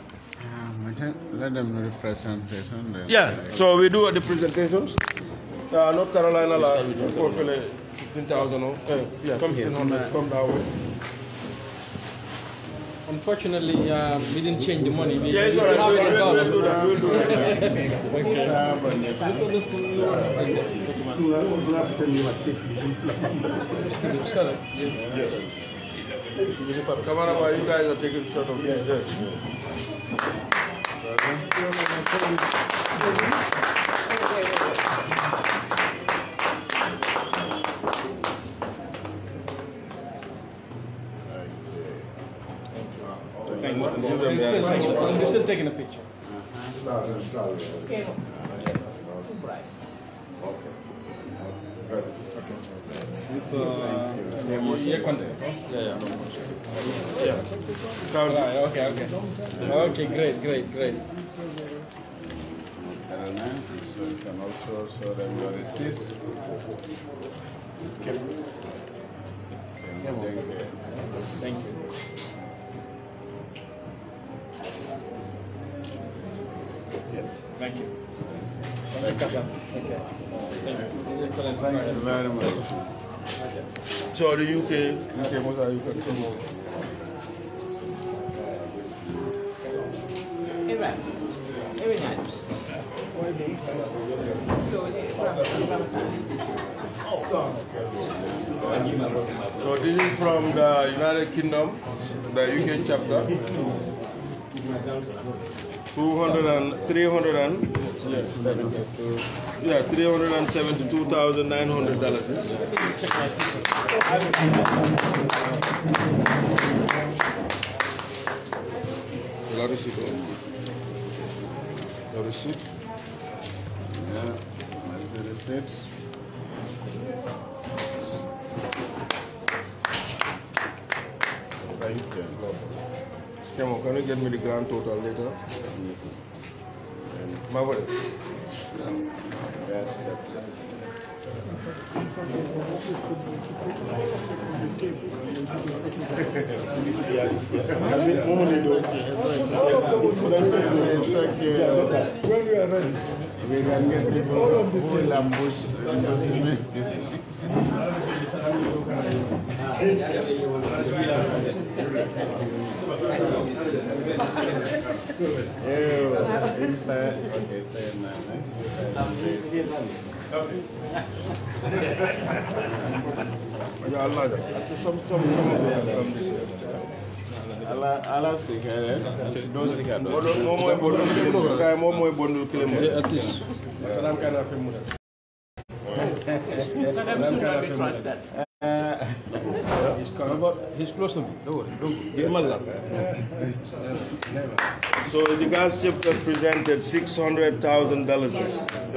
Let them do the presentation. Yeah, so we do the presentations. North Carolina, 15,000. Yeah, come 1,500. Come that way. Unfortunately, we didn't change the money. We Yes, all right. We'll do that. Yes. Kamaraba, you guys are taking shot of this. Yes. We're still taking a picture. Okay. Okay, great. So you can also show them your receipt. Thank you. Yes. Thank you. Thank you, Kasa. Okay. Thank you. Excellent. Thank you very much. So the UK most of you can come over. So this is from the United Kingdom, the UK chapter. 372,900. La receipt. The receipt. Yeah, that's the receipt. Thank you. Come on, can you get me the grand total later? Maverick. Yes. It's okay. When we are ready. We can get people who will ambush. Allah sikare, do sikare. Momo bondul kilemo. Salam kana fi muda. He's coming, but he's close to me. Don't worry. Don't give him a lot. So the GASH chapter presented $600,000.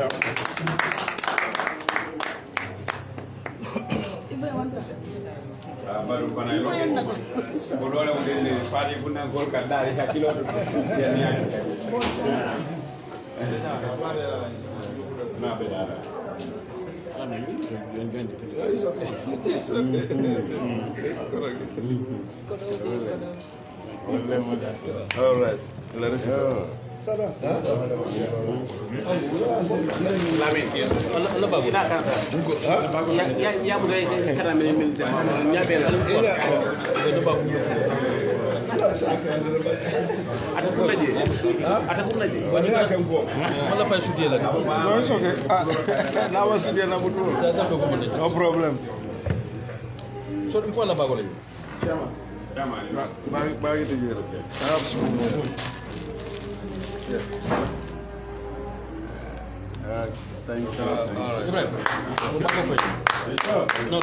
All right. Let us go. No, it's okay. Now I shoot no problem. So in front of Bagole. Bag it together. I have some more. Yeah. Thank you. Right. No,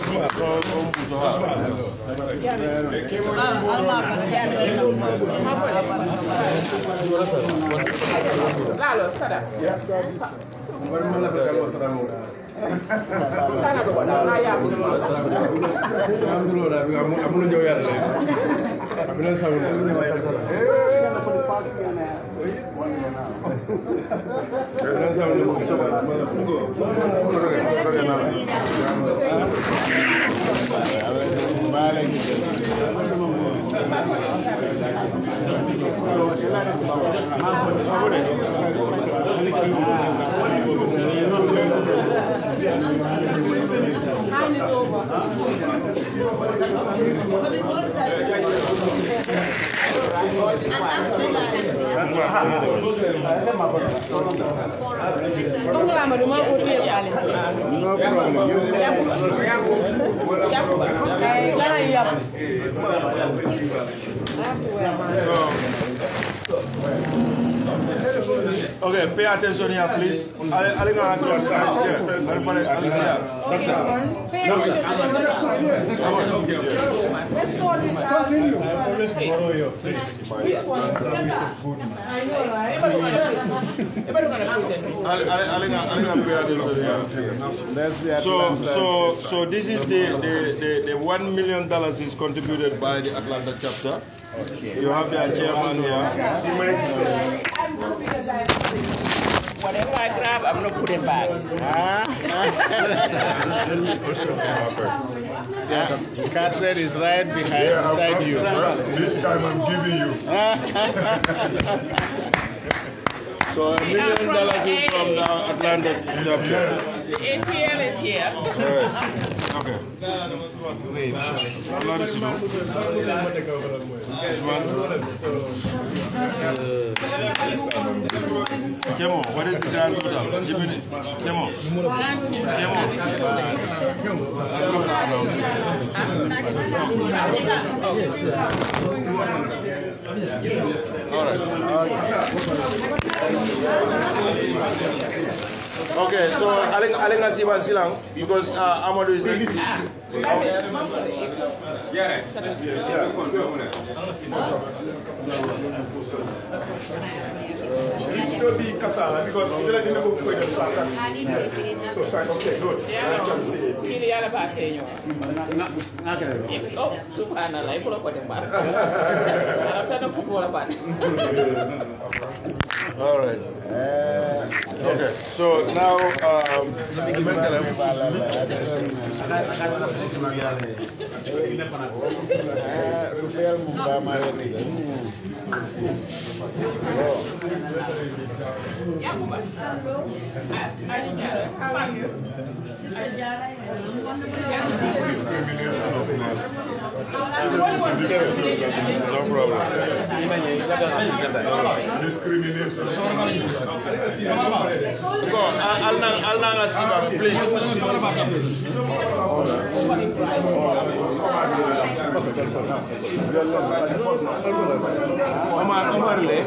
Okay, pay attention here, please. So this is the $1 million is contributed by the Atlanta chapter. Okay. You have the chairman here. Whatever I grab, I'm not putting back. Scarlet is right beside you. This time I'm giving you. So $1 million is from the Atlanta chapter. The ATL is here. Okay. Wait. Kemo, what is the grand total? Give me it. Kemo. All right. Okay, so Alenga Sivan Silang, because Amadou is there. Okay, good. Oh, subhanallah, pulau pada bar. Alasan aku pulau bar. All right. Okay, so now no problem. Discrimination. Go, Alnanga Siva, please. Omar Le.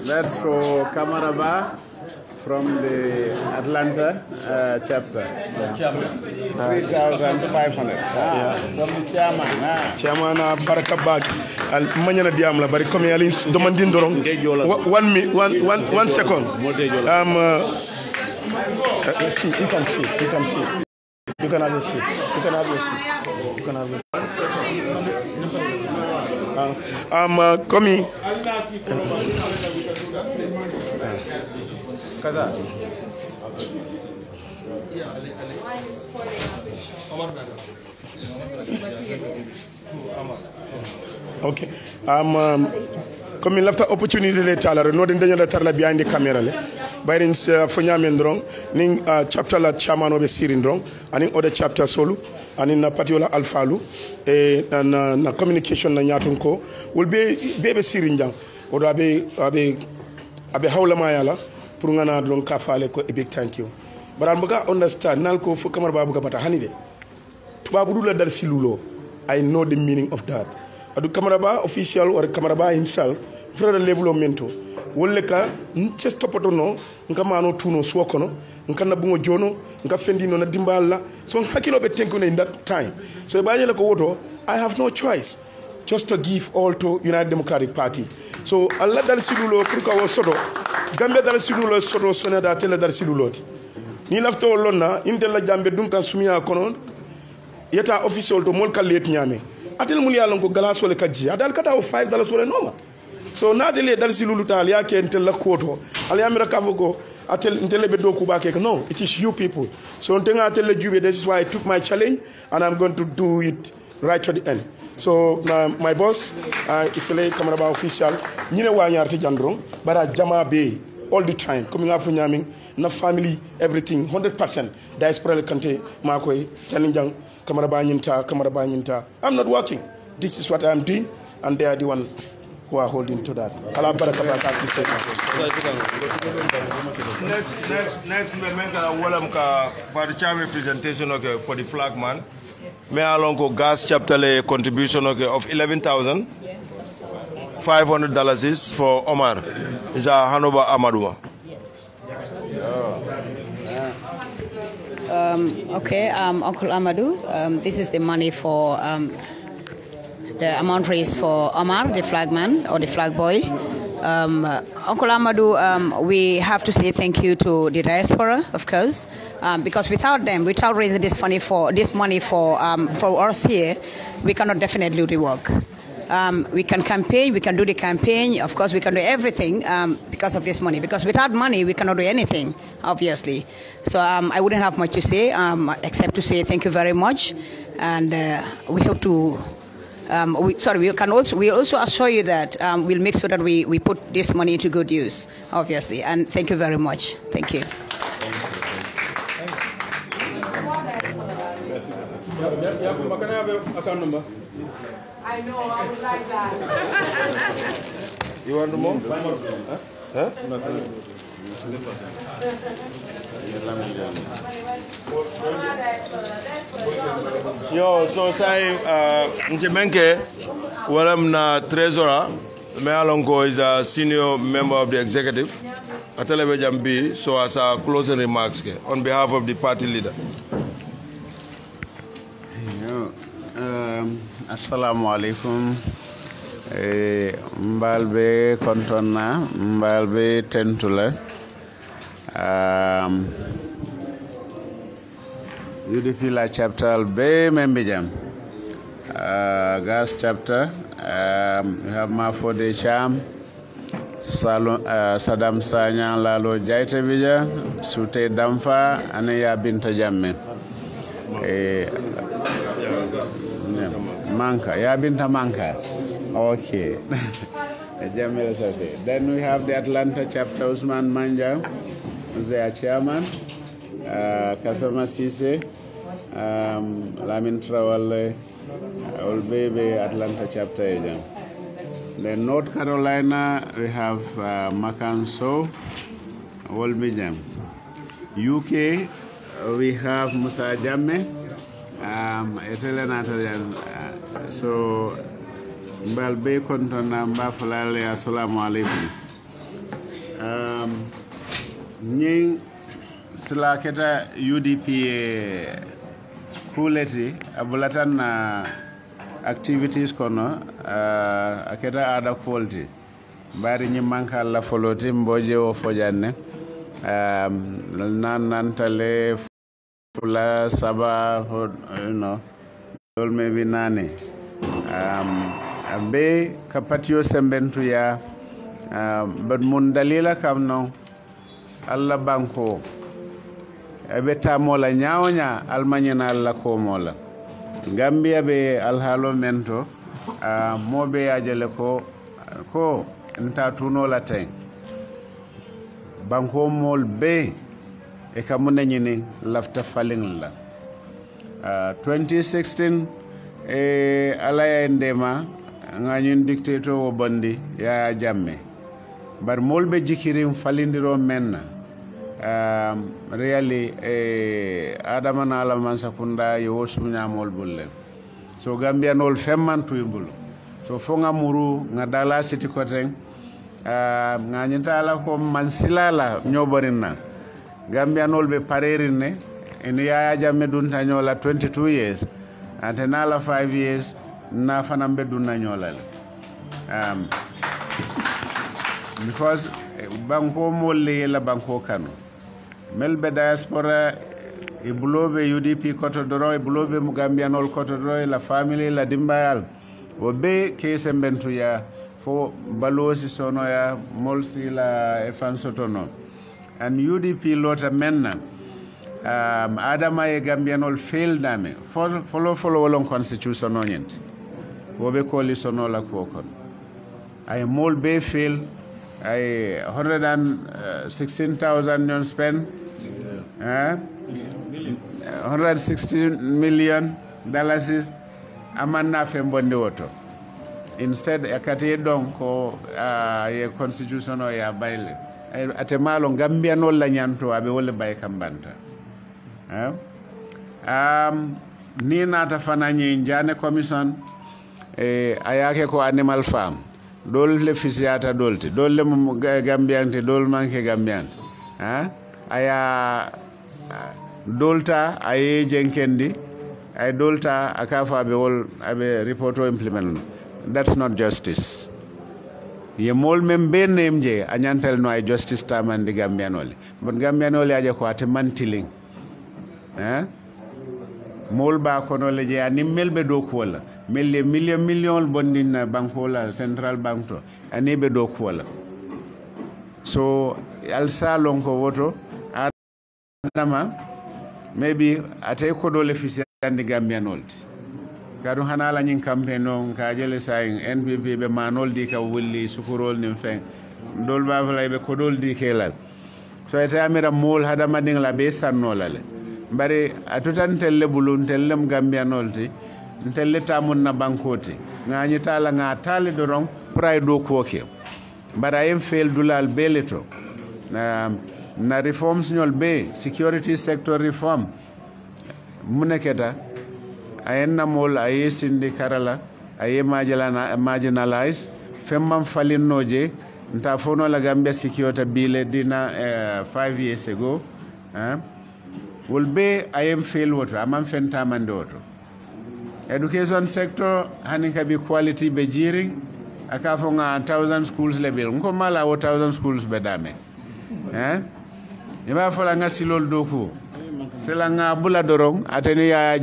That's for Kamaraba from the Atlanta chapter. 3,500. From the chairman. Chairman Baraka Bag. Al manyana diam la bari comme yalin domandin dorong. 1 second. See, you can see. You can have your seat. You can have your seat. You can have your seat. 1 second. Komi. Kaza. Okay. Comme il lafta opportunité de talar no den dañala tarla behind the camera le bayrin fo nyamen drong ning chapter la chairman obe sirin drong ani other chapter solo ani na patiola alfalu e na communication na nyatun ko will be sirin jang odo abe hawla ma yala pour ngana drong ka faale ko a big thank you but am ga understand nal ko fo kamar babu ga bata hanide tubabu dula dar silulo I know the meaning of that. Adu Kamaraba official or Kamaraba himself, frère lebulo mento. Wolle ka nche topoto no, nka mano tuno suokono, nka na bungo jono, nka fendi no na dimbala. So hakilo be tenko in that time. So ibaje ko woto, I have no choice just to give all to United Democratic Party. So Allah dal silulo kurka wo sodo. Gambia dal silulo sodo sona da tele dal silulo. Ni lafto lonna indela jambe dunka sumia kono. Yeta official to molka let nyame atel mul yalon ko galas wala kaji adal kata o $5 wala noma so nadele dal silulu tal yake entel la koto al yamira kavogo atel intele be do kuba ke no it is you people so ntenga atel le jube this is why I took my challenge and I'm going to do it right to the end so my boss ifele Kamaraba official nyine wa nyarti jandron bara jama be all the time. Coming up from Yaming, na family, everything, 100%. Diaspora Kante, Makwe, Taninjang, Kamarabanyinta. I'm not working. This is what I'm doing, and they are the one who are holding to that. Next, we make a welcome for the chairman presentation for the flag man. May I long go GASH chapter contribution of $11,500 is for Omar. Is a Hanover Amadua. Okay, Uncle Amadou, this is the money for the amount raised for Omar, the flagman or the flag boy. Uncle Amadou, we have to say thank you to the diaspora, of course, because without them, without raising this money for us here, we cannot definitely do the work. We can campaign, we can do the campaign, of course we can do everything because of this money. Because without money, we cannot do anything, obviously. So I wouldn't have much to say, except to say thank you very much. And we hope to, we also assure you that we'll make sure that we put this money into good use, obviously. And thank you very much. Thank you. Can I have your account number? I know, I would like that. You want more? Huh? Yo, so say, Njemenke, Walam na treasurer, Mealonko is a senior member of the executive at Television B, so as a closing remarks on behalf of the party leader. Assalamu alaikum. Mbalbe kontonna, mbalbe tentula. UDP la chapter be membijam. GASH chapter. We have Mafode Cham, Sadam Sanya Lalo Jaite Bija, Sute Damfa, Aneya Binta Jamme. Manka, Yabinta Manka. Okay. Then we have the Atlanta chapter, Usman Manja, who's their chairman, Kasama Sise, Lamin Trawale, Olbebe, Atlanta chapter agent. Then North Carolina, we have Makan So, Wolbijam. UK, we have Musa Jamme. So Mbalbe kontona mbafalale assalamu alaikum. Nying slaketa UDP kuleti abulatan na activities kono aketa ada quality bari nyi manka la foloti mboje o fojanne nantale Fula Saba, all maybe nani. Abe kapatio sembentu ya, but mundalila kamno, alla banko. Abe tamola nyaonya almanyana alla komola. Gambia be alhalo mento, mobe ajele ko nta tuno la teng. Banko mol be. Eka muna nyini lafta falling la 2016 alaya ndema nganyun dictator wo bandi ya jamme bar molbe jikirim falindiro menna really adama na ala man sakunda yo sunya mol bulle so gambia nol femman tuibulu so fonga muru ngadala city koteng nganyinta ala ko mansilala nyoborinna Gambia nolbe parerinne en Yaya Jammeh dunta nyola 22 years and nala 5 years na fanambe dunna nyola because banko molle la banko kanu melbe diaspora e bulobe UDP koto doro e bulobe Gambia nol koto doro la family la dimbayal wo be kese bentu ya fo balosi sono ya molsi la e fansotono and UDP lota menna adama e Gambianol failed name follow wolon constitution onent wobe coalition la ko kon ay mol be fail ay 116,000 yon spend 116 million dollars amanna fe bonde woto instead akati don ko ye constitution o ya bayle ate malo Gambia no la nyanto abe wole bay kambanta ni nata fananye njane commission ayake ko animal farm dol le fisiata dolti dol le Gambiante dol manke Gambiante aya dolta aye jenkendi ay dolta akafa be wol abe reporto implement. That's not justice. Ye mol membe nemje anyantel no ay justice tamandi Gambianoli but Gambianoli aje ko ate mantiling mol ba kono le je ani melbe do ko wala melle million bondina banko la central bank to ani be do ko wala so al salon ko woto adama maybe ate ko do le fisi andi Gambianolti kadu hanala nyin campaign non ka jele say NPP be manol di ka wulli sukurol nim fen dol ba fala be ko dol di kelal so eta amira mol hada mading la be sannolale bari atutan telle bulun tellem Gambianolti telle tamun na bankoti ngani tala nga tali dorong pray do koke bara em fel dulal beleto na reforms nyol be security sector reform muneketa ayenna mol aye sindi karala aye marginalize femmam falinnoje nta fono la Gambia security bile dina 5 years ago will be I am fail water amam fenta mandoto education sector hanika bi quality be jiring akafo nga 1000 schools level nko mala 1000 schools be dame iba fola nga silol doku sela nga bula dorong ateni ya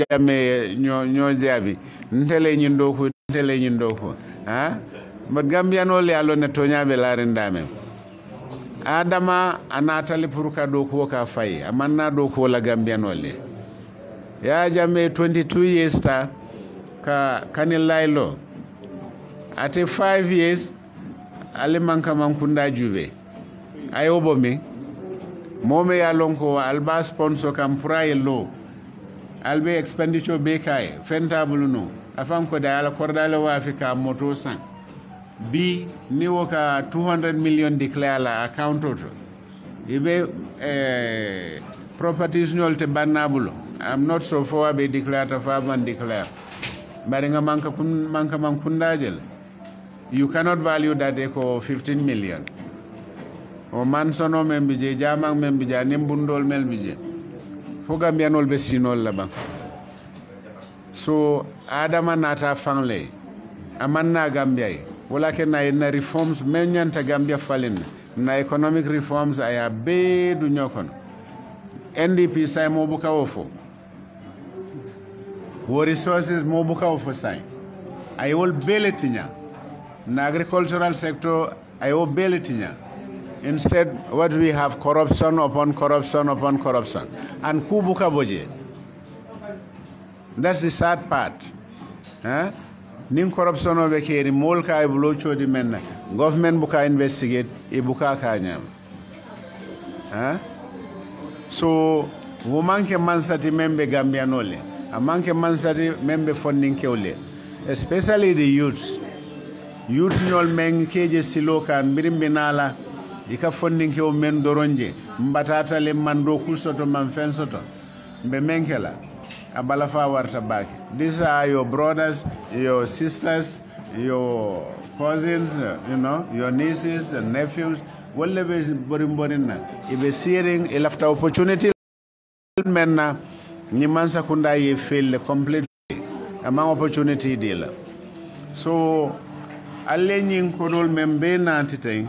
jame nyo jabi ntele nyindo ko but Gambiano le alo ne tonya be larin dame adama anatali puruka do ko ka fay amanna do ko la Gambiano le ya jame 22 years ta ka kanillaylo ate 5 years ale manka mankunda jube ayobo mi mome ya lonko alba sponsor kam praye lo albe expenditure be kay fentable no afan ko da ala kordale wa afrika moto san bi ni woka 200 million declare la account to ibe properties nyolte bannabulo I'm not so for be declare to farman declare baringa manka mankundajel you cannot value that eco 15 million o mansono membije jamang membije nimbundol melbije fo Gambianol be sinol la ba so adama nata fangle amanna Gambia wala ke na reforms menyanta Gambia falin na economic reforms aya be du nyokon NDP say mo buka ofo wo resources mo buka ofo say ay wol beletinya na agricultural sector ay wo beletinya. Instead, what we have corruption upon corruption upon corruption. And kubuka boje. That's the sad part. Ning corruption over here, molka iblocho di menna. Government buka investigate, ibuka kanyam. So, womanke mansati membe Gambianole. Amanke mansati membe funding keole. Especially the youths. Youth nyol meng keje silokan birimbinala. Ika funding ke o men doronje mbatata le mando kusoto man fensoto be menkela abala fa warta baki. These are your brothers, your sisters, your cousins, you know, your nieces and nephews. Wolle be borinna ibe searing elafta opportunity menna ni mansa kunda ye fail completely among opportunity deal. So alle nyin kodol membe nantite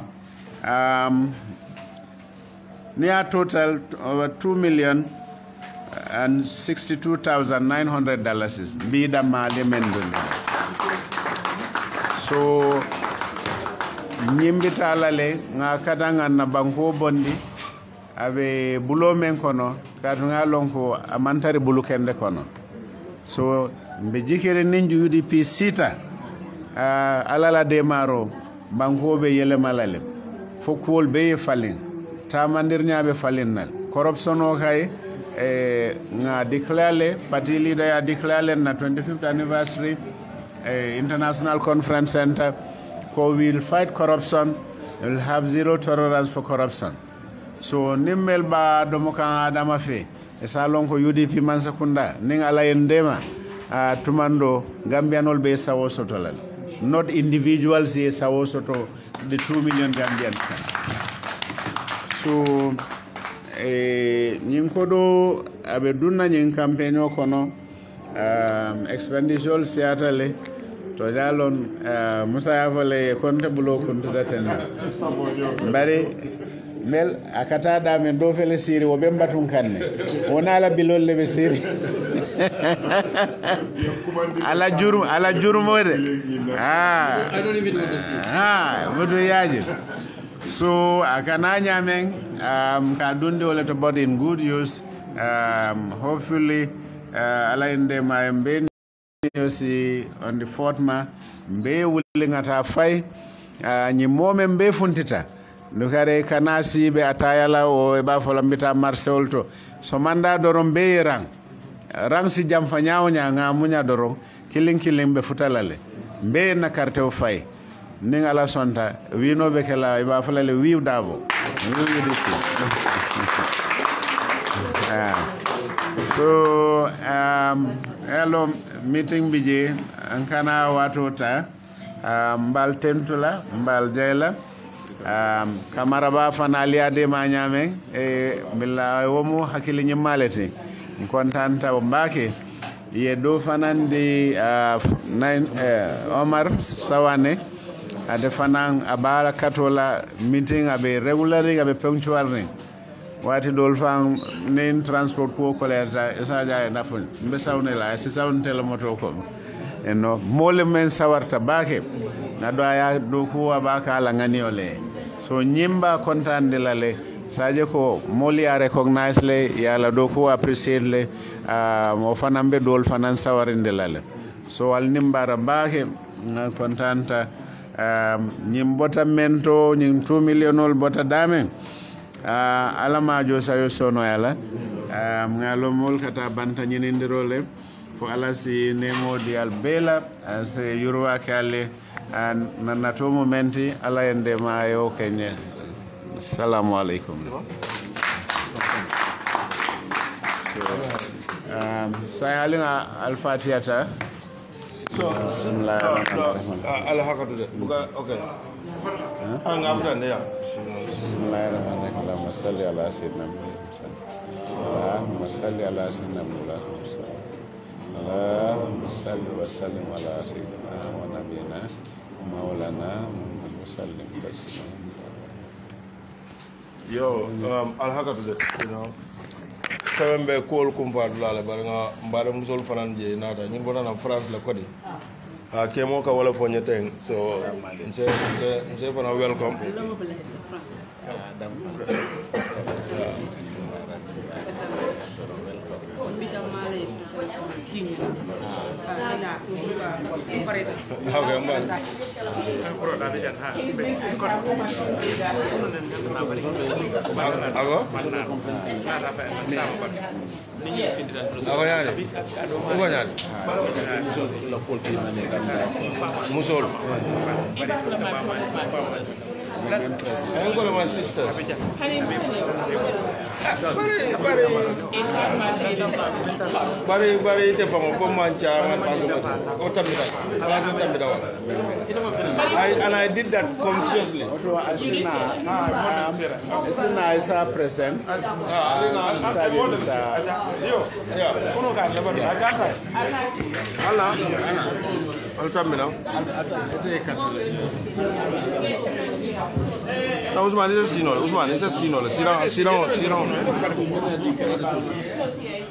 near total over $2,062,900 bida mali mendun. So nyimbita lale nga kadanga na banko bondi ave bulo men kono kadunga lonko amantari bulu kende kono. So mbe jikere ninju UDP sita alala demaro banko be yele malale fo kuol be falin tamandir nyaabe falin nal corruption o kay nga declare party leader ya declare na 25th anniversary international conference center ko will fight corruption, will have zero tolerance for corruption. So nimmel ba domokan adama fe esalon ko UDP mansakunda ning ala endema tumando gambianol be sawo sotolal, not individuals ye sawo soto the 2 million Gambians. So nyinkodo abe dunna nyin campaign o kono expenditure siatale to jalon musa yafale konte bulo kuntu daten bari mel akata da men do fele siri wo be mbatun kanne wona la bilol le be siri ala jurum wode I don't even know this mudu yaji so akana nyamen ka dunde wala to body in good use hopefully ala inde ma mbe si on the 4th ma mbe wulingata fay nyi mome mbe funtita ndukare kanasi be atayala o e ba folambita marseol to so manda dorom be rang si jam fa nyaaw nga munya dorom kilin be futalale mbe na carte o fay ningala sonta wino be kala e ba falale wiw dabo so hello meeting bije ankana watota mbal tentula mbal jayla kamara ba fanaliade ma nyame e billa womu hakili nyimaleti kontanta mbake ye do fanandi Omar Sawane ade fanan abala katola meeting abe regularly abe punctual ni wati dol fan nen transport ko koleta esaja na fun mbe sawne la si sawn tele moto ko enno mole men sawarta bake ado aya do ko abaka la ngani ole so nyimba kontande lale saje ko moli a recognize le yala do ko appreciate le mo fanambe dol fanan sawarinde lale so al nimbara bake na kontanta nyimbota mento nyim 2 million ol bota dame alama jo sayo sono yala ngalo mol kata banta nyinindirole fo alasi nemo di albela se yurwa kale nanato momenti ala ende mayo kenye. Assalamu alaikum. Saya alinga al-fatihata. Alhaqatu buka okay. Ngapdan ya. Bismillahirrahmanirrahim. Allahumma salli ala sayyidina Muhammad. Allahumma salli ala sayyidina Muhammad. Allahumma salli wa sallim ala sayyidina wa nabiyina maulana Muhammad sallim taslima. Yo alhaqatu you know kambe kol kumpa dulala baranga mbare musol fanan je nata nyi bona na France la kodi kemo ka wala fo nyeteng so nse fana welcome musol my sister. Bari ite famo ko mancha I did that consciously. Sina isa present. No, Usman is a sino. Usman is a sino.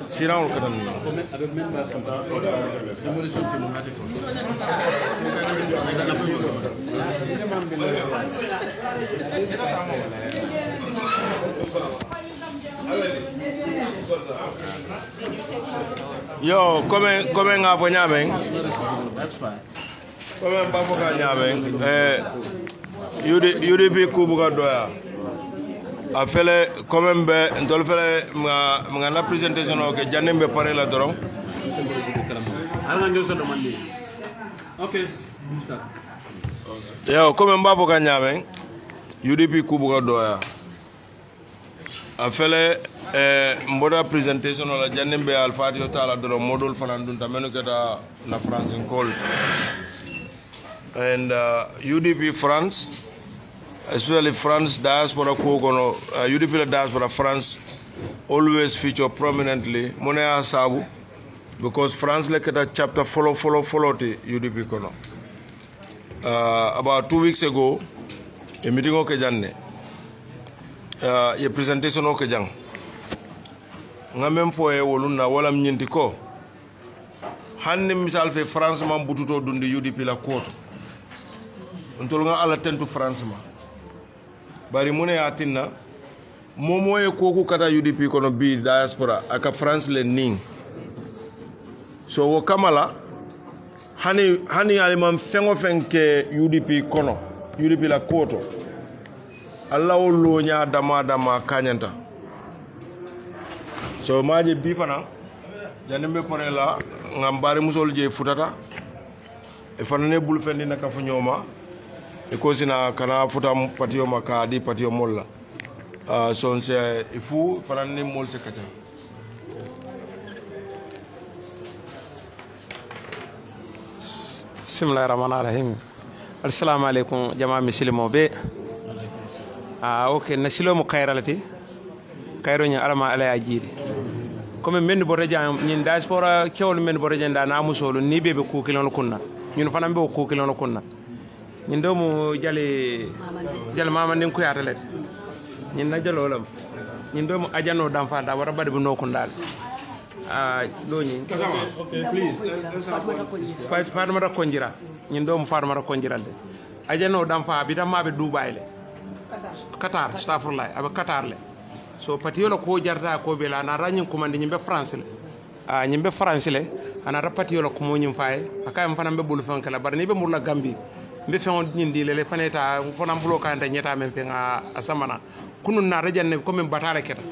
Sit down. Yo, come ngafo nyameng. That's fine. Come mbafo ka nyameng. UDP kubuga doya a fele quand même be ndol fele nga na présentation o ke janembe pare la doron Okay. yo comme mbabo ka nyame UDP kubuga doya a fele mboda présentation la janembe alfati taala doron modol fanandun tamenu keta na France in call and UDP France, especially France diaspora kogono UDP la diaspora France always feature prominently monea sabu because France leketa chapter follow to UDP kono. About 2 weeks ago a meeting oke janne a presentation oke jang ngamem fo e woluna wala mnyinti ko hanni misal fe France man bututo dundi UDP la koto ntol nga ala tentu France ma bari mune atinna momo e koku kata UDP kono bi diaspora aka France le ning so wo kamala hani alimam fengo fenke UDP kono UDP la koto alla wollo nya dama kanyanta so maje bi fana janembe pore la ngambari musol je futata e fanane bul fendi naka fu nyoma e kosina kana futa patio maka di patio molla so c'est il faut fanane mol se kata bismillahirrahmanirrahim assalamu alaikum jama'a muslimo be okay nasilo mo kayralati kayro nya alama ala ajidi comme men bo reja ñin diaspora kewol men bo reja nda na musolu ni bebe ku kilon kunna ñun fanam be ku kilon kunna ñin do mo jale mama nden ko yata let ñin na jalolam ñin do mo ajano dam fa da wara bade bu no kundal do ñi Okay, please. Fatmata Konjira ñin do mo Fatmata Konjira de ajano dam fa bi tam mabe Dubai le Qatar astaghfirullah aba Qatar le so patiola ko jarda ko bela na ranyin commande ñimbe France le ñimbe France le ana rapatiola ko mo ñim fay aka am fanam be bulu fankala bar ni be murla Gambie mbe feŋo ñindi lele faneta fonam bulo kanta ñeta men fe nga asamana kunun na rajanne ko men batale keta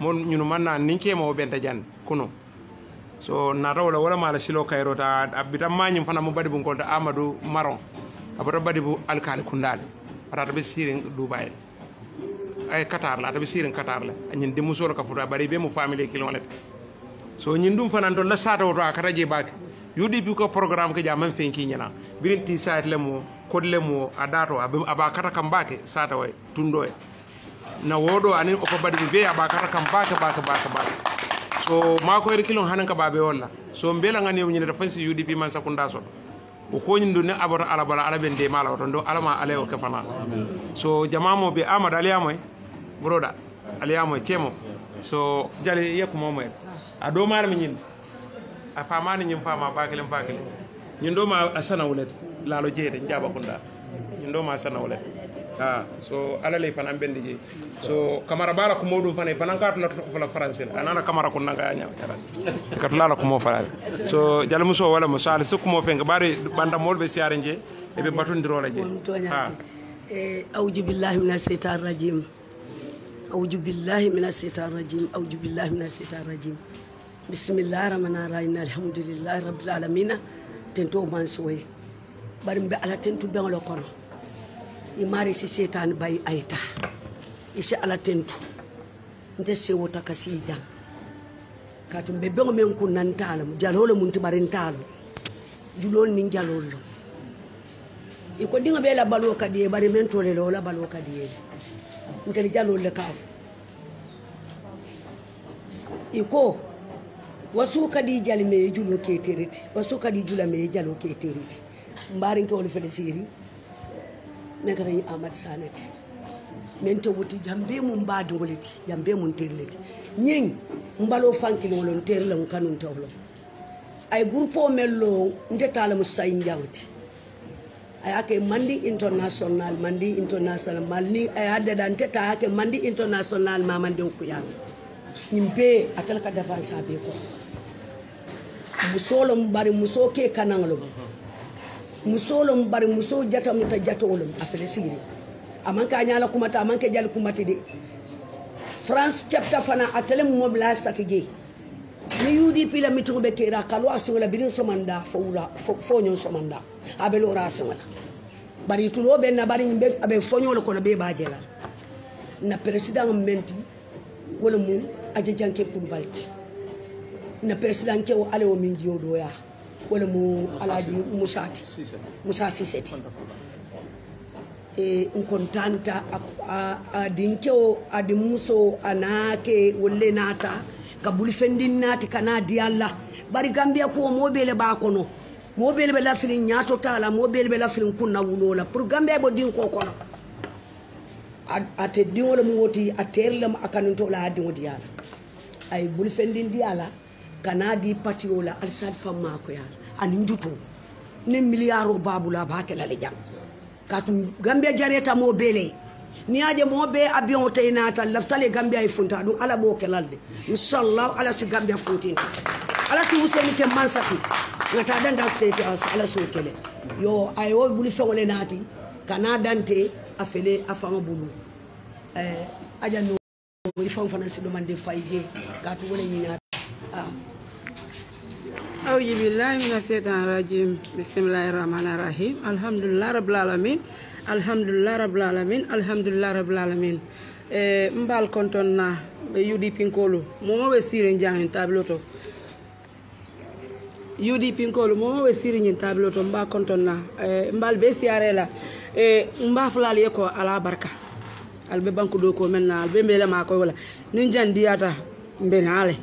mon ñunu manna ninke mo benta jan kuno so na rawla wala mala silo kayrota abita mañum fanam mo badi bu ko Amadou Maron abata badi bu alkali kundale rata be sirin Dubai ay Qatar la tabi sirin Qatar la ñin de musoro ka futa bari be mu family kilomètre so ñin dum fanan to la sata woto akata je bak UDP ko programme ke jaman fenki ñana birin ti site le mo kod le mo adato aba kata kam bake sata way tundo e na wodo anin ko badi be aba kata kam bake so ma ko er kilon hanan ka babe wala so mbela ngani ñine da fansi UDP man sakunda so ko ñindu ne abara ala bala ala bende mala woto ndo alama ale o ke fana so jamamo be Amad aliyamoy broda aliyamoy kemo so jale yek momo a do mar mi ñin a famani ñim fama bakele ñin do ma asana wulet lalo jeede njaba kunda ñin do ma asana wulet so ala lay fana bendi je so kamara bala ko modum fana fana ka to ko la français anana kamara ko nanga nya kat lala ko mo fala so jale muso wala mo sal su ko mo fenga bari banda molbe siare nje e be batondiro la je auju billahi minash shaitanir rajim auju billahi minash shaitanir rajim auju billahi minash shaitanir rajim bismillahir rahmanir rahim alhamdulillahi rabbil alamin tento man soye bari mbe ala tentu be ngolo kono imari si setan bay ayta isi ala tentu nte se wota kasi jang katum be be men kun nan talam jalolo mun tibarin talo julol nin jalolo iko dinga be la balo kadi bari men tole lo la balo kadi nte jalolo le kaf iko wasu kadi jalme julo ke teriti wasu kadi julame jalo ke teriti mbarin ko le fele siri men kata yi Amad sanati men to wuti jambe mum baado woleti jambe mum terleti ñing mbalo fankilo lon terlam kanun tawlo ay groupe mello ndetala mu say njawti ay ake mandi international malni ay adda dan teta ake mandi international ma mande ko ya ñimbe atal ka dafa sabe ko musolo mbari muso ke kananglo musolo mbari muso jata muta jatolum afele siri amanka nyala kumata amanke jali kumati de France chapter fana atele mobile strategy ni UDP la mitu be kera kalwa singola birin somanda fonyo somanda abelo rasingola bari tulo be na bari mbe abe fonyo lo kono be bajela na president menti wala mu aje janke kumbalti na president ke o ale o min jodo ya wala mu alaji Musa Siseti nkontanta adinkeo adimuso anake wolle nata kabuli fendin nati kana di Allah bari Gambia ko mobile ba kono mobile be la filin nyato tala mobile be la filin kunna wulola pour Gambia bo din ko kono ate dingola mu woti aterlam akaninto la dingo di Allah ay bul fendin di Allah kana di patiola alsad famma ko yalla anin duto ne milliaro babula bakela le jam katum Gambia jareta mo bele ni aje mo be abion taynata laftale Gambia ifunta dum ala bo kelalde inshallah ala si Gambia funti ala si useni ke mansati ngata danda state as ala so kele yo ay o buli fengole nati kana dante afele afama bulu aja no buli fam fana si demande fayde katu wala nyina أعوذ بالله من الشيطان الرجيم بسم الله الرحمن الرحيم الحمد لله رب العالمين الحمد لله رب العالمين الحمد لله رب العالمين mbal konton na UDP nkolo momo be sire njang tableau to UDP nkolo momo be sire nyin tableau to mba konton na mbal be siare la mba fulal yeko ala barka albe banku do ko menna albe mbele ma ko wala nin jandiata mbenale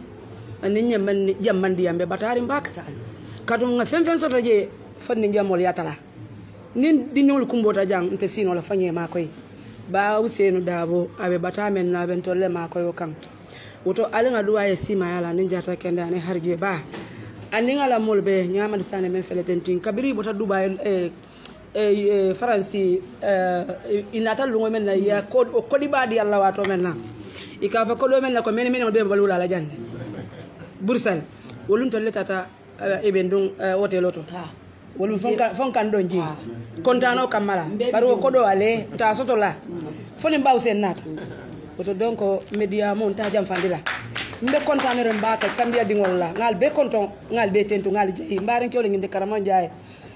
anin nyamman jamman diambe batari mbaka kadum nga fen soto je fanni jamol yatala nin dinol kumbota jang nte sino la fanye makoy ba usenu dabo abe batamen na ben tolle makoy kam woto alinga duwa e sima yala nin jata kende ane harje ba aninga la molbe nyama sane men feletentin kabiri bota duba faransi inata lungo men na ya ko di badi Allah wato men na ikafa ko do men na ko men be balula la jande Bursal wolum to letata ebendung hoteloto wolum fonkan donji kontano kamala baro ko do ale ta soto la foni mbaw sen nat oto donc media mon ta jam fandila mbe kontane ren baka kambia dingol la ngal be konton ngal be tentu ngal jeyi mbaren kewle nginde karamon jaay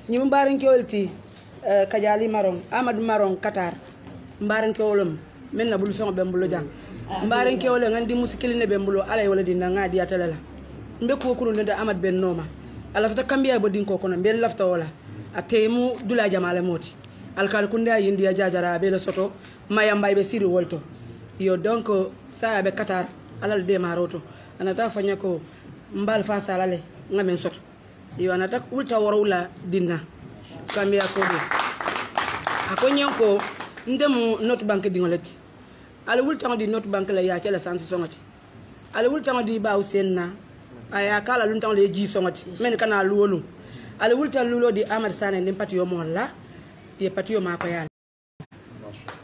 nyim mbaren kewlti kajali maron amadou maron qatar mbaren kewlum men na bul fengo be mbulo jang mbaren kewle ngandi musikili ne be mbulo alay wala dinna ngadi atala la mbe ko kuru ndenta amad ben noma ala fata kambia bo din ko kono mbe lafta wala atemu dula jamale moti alkal kunda yindi ya jajara be le soto mayamba be siri wolto yo donc sa be qatar alal de maroto anata fanya ko mbal fa salale ngamen soto yo anata ulta warula dinna kambia ko be akonyo ko ndemu note bank dingoleti ala wulta di note bank la ya kala sansi songati ala wulta di ba usenna aya kala lunta le ji songati men kana luwolu ala wulta lulo di Amad Sane ndim patiyo mo la ye patiyo ma ko yalla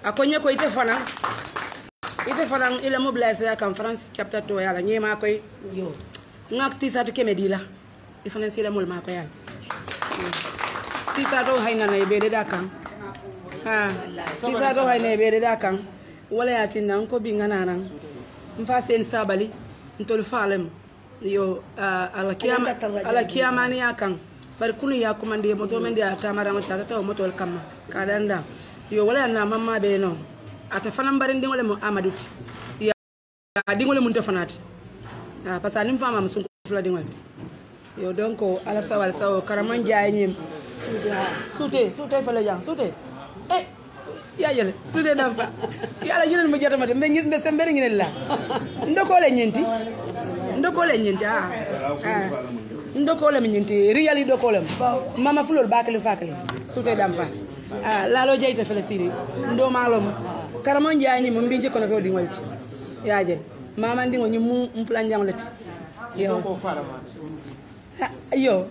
akonye ko ite fana ile mobilize ya conference chapter 2 yalla nyema koy yo ngak tisatu kemedila ifana sila mol ma ko yalla tisatu hayna na be de dakan tisatu hayna be de dakan wala yatin nan ko bi ngana nan mfa sen sabali ntol falem yo ala kiyama ni yakan bar kunu ya kumande moto men dia tamara mata ta moto kamma kadanda yo wala na mamma be no ata fanam bare ndingole mo amaduti ya dingole mun tafanati parce que nim fama musun ko fula dingole yo donc ala sawal saw karaman jaay nyim sute fala jang sute ya yele sute dafa yalla yelen mo jotama de mbe ngis mbe sembere ngine la ndokole nyenti ndokole mi nyenti riyali dokole mama fulol bakale fakale sute damfa lalo jeyta Palestine ndo malom karamon jaani mo mbinje kono to dingolti yaaje mama ndingo nyi mu mplan janglet yo ko fara yo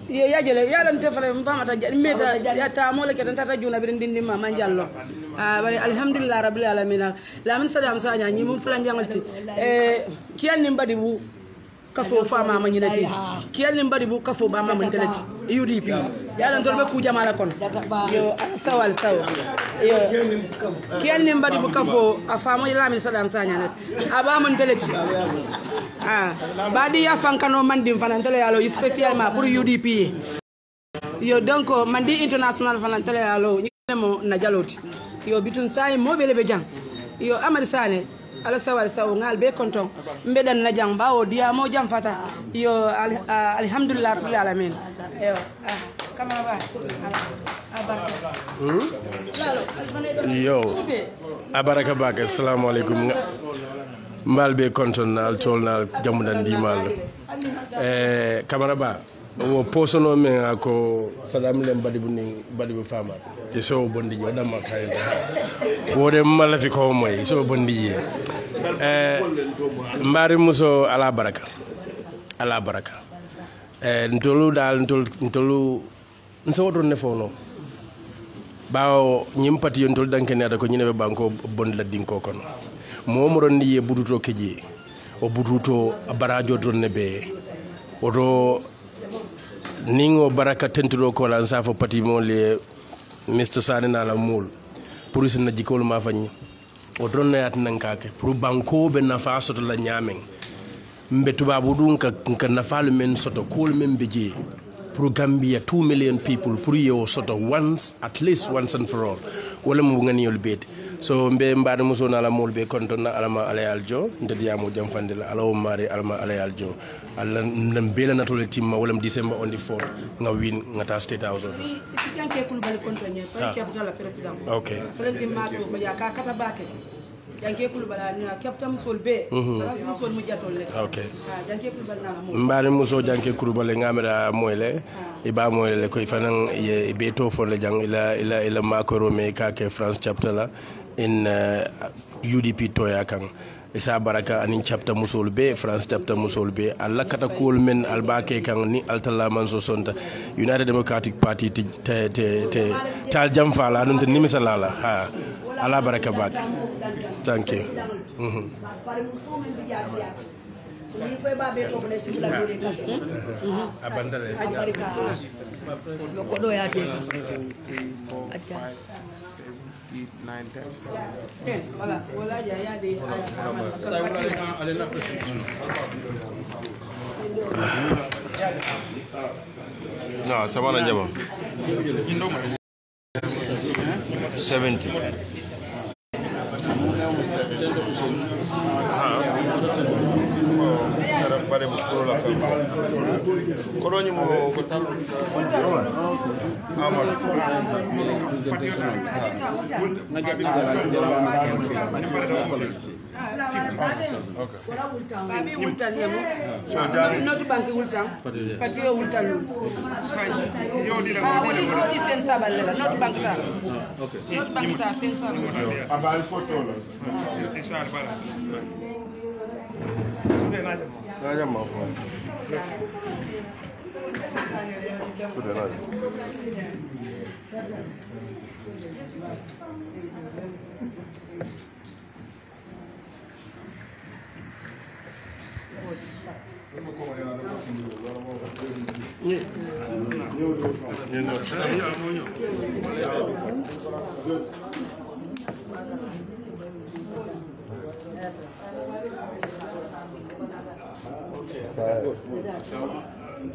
yaaje le yalan te fara mfamata meta ya ta mo le ke tata juna bi ndindi mama jallo bari alhamdulillah rabbil alamin la min sadam sanya nyi mu mplan janglet kiyan ni mbadi bu kafo fama ma nyinati kiyal mbadi bu kafo ba ma man telati UDP yalla ndol be ku jamala kon yo sawal saw yo kiyal mbadi bu kafo afamo ilami salam sanyana aba man telati badi ya fankano mandi fanantele yalo spécialement pour UDP yo donc mandi international fanantele yalo nyemo na jaloti yo bitun say mobile be jang yo amari sane ala sawal saw ngal be konton mbedan na jang bawo dia mo jam fata yo alhamdulillah rabbil alamin yo kamera ba yo abaraka bak assalamu alaikum mbal be konton na al tol na jamudan dimal kamera ba wo posono men ako sadam lem badi bu fama ke so bondi jo dama kayda wode malafi ko moy so bondi mbari muso ala baraka ntolu dal ntolu nsawodo ne fono bawo nyimpati yon tol danke ne da ko nyine be banko bondi la dinko kono momoron ni buduto keje o buduto barajo don ne be odo ningo baraka tentudo ko lan safo pati mo le Mr. Sane na la mul pour sin na jikol ma fagni o don na yat nan kake pour banko be na fa soto la nyamen mbe tubabu dun ka na falu men soto kol men beje pour Gambia 2 million people pour yo soto at least once and for all wala mo ngani yol bet so mbe mbaade muso na la mul be konton na alama alayal jo ndediamo jam fandela alaw mari alama alayal jo alla mbela na tole timma wala December on the 4th nga win ngata state house janke kulubali kontonye pa capital president okay frente mato ko ya ka kata bake janke kulubali na capital musol be musol mu jatole okay janke kulubali na mo mbaade muso janke kulubali ngamira moyle iba moyle ko fanan ye be to fo le jang ila makoro me ka ke France chapter la in UDP toya kan isa baraka anin chapter musol be France chapter musol be alla kata kol men albake kan ni altalla man so sonta United Democratic Party te tal jam fala non te nimisa lala ha ala baraka bak thank you abandale ko do ya te 9 times. Voilà, voilà, il y a des. No, sama na jama. 70. Bare mu pro la femme. Koroni mo ko talu. Ama. Na jabi dala Babi wultan yemo. So jari not banki wultan. Pati yo wultan. Sai yo dila ko ni sen sabal la not banki ta. Okay. Not banki ta sen sabal. Aba photo la. Exar para. Naja mafu. Sudah naja.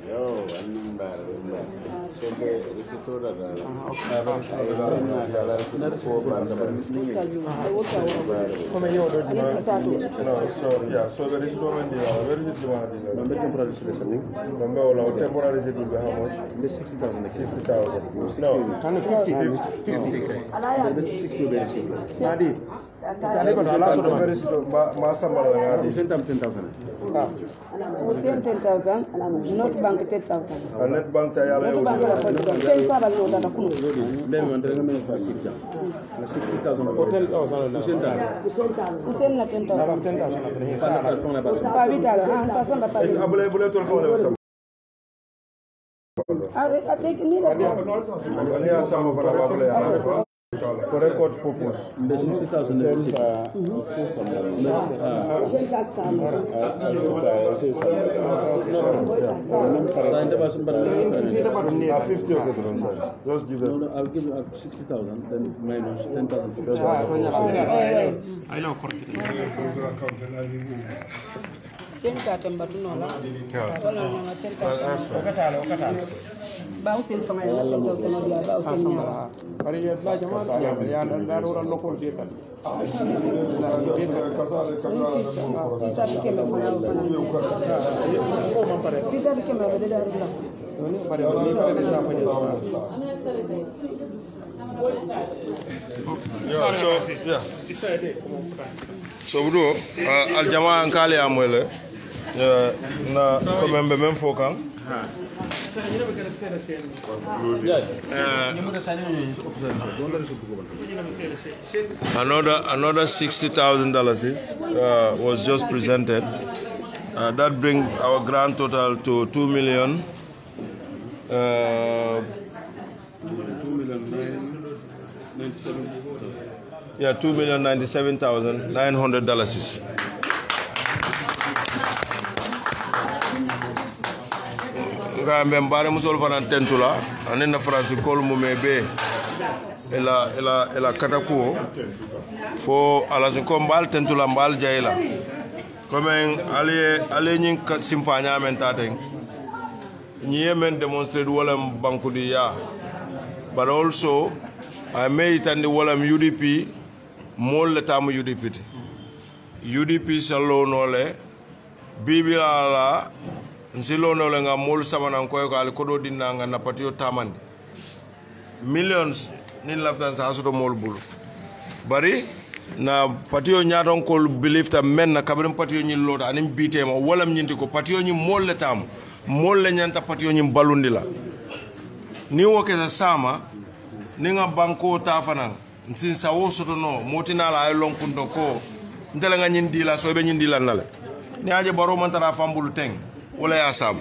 Yo, number. So the recitor so the restaurant where is it number temporary listening number or temporary is it will be how much 60,000 no 50 Tadi ko ala so very ma sambal nga di 10,000 not bank 10,000 net bank ta yala yo sen saba no dana kuno ben man daga men fa 60,000 hotel kusen na 10,000 fa vitala sa samba pa abule tol ko le sam Are ni da. Ani asama para babule For record purpose. Just give them. I'll give you 60,000, then minus 10,000. I know. Same carton, but no. Bouncing from my So bro, al jamaa nkale amwele na komembe memfoka another $60,000 was just presented. That brings our grand total to 2,000,000. 2,097,900 Ngambe mbare musol fanan tentula anena France kol mu mebe ela katakuo fo alazin ko mbal tentula mbal jayla comme ale nyin simfanya men taten ñi men demonstrate wala banku di ya but also I made it wala UDP mol le tam UDP salo nole bibila la nsilo nole nga mol samana ko al kodo dinanga na patio tamande millions nin laftan sa asoto mol bulu bari na patio nyaton ko believe ta men na kabrim patio nyi loda anim bitema wala nyinti ko patio nyi mol le tam mol le nyanta patio nyi balundila ni woke na sama ninga banko ta fanan nsin sa wo soto no motina la ay lonkundo ko ndela nga nyindi la so be nyindi la nale ni aje baro man tara fambulu teng wala ya sab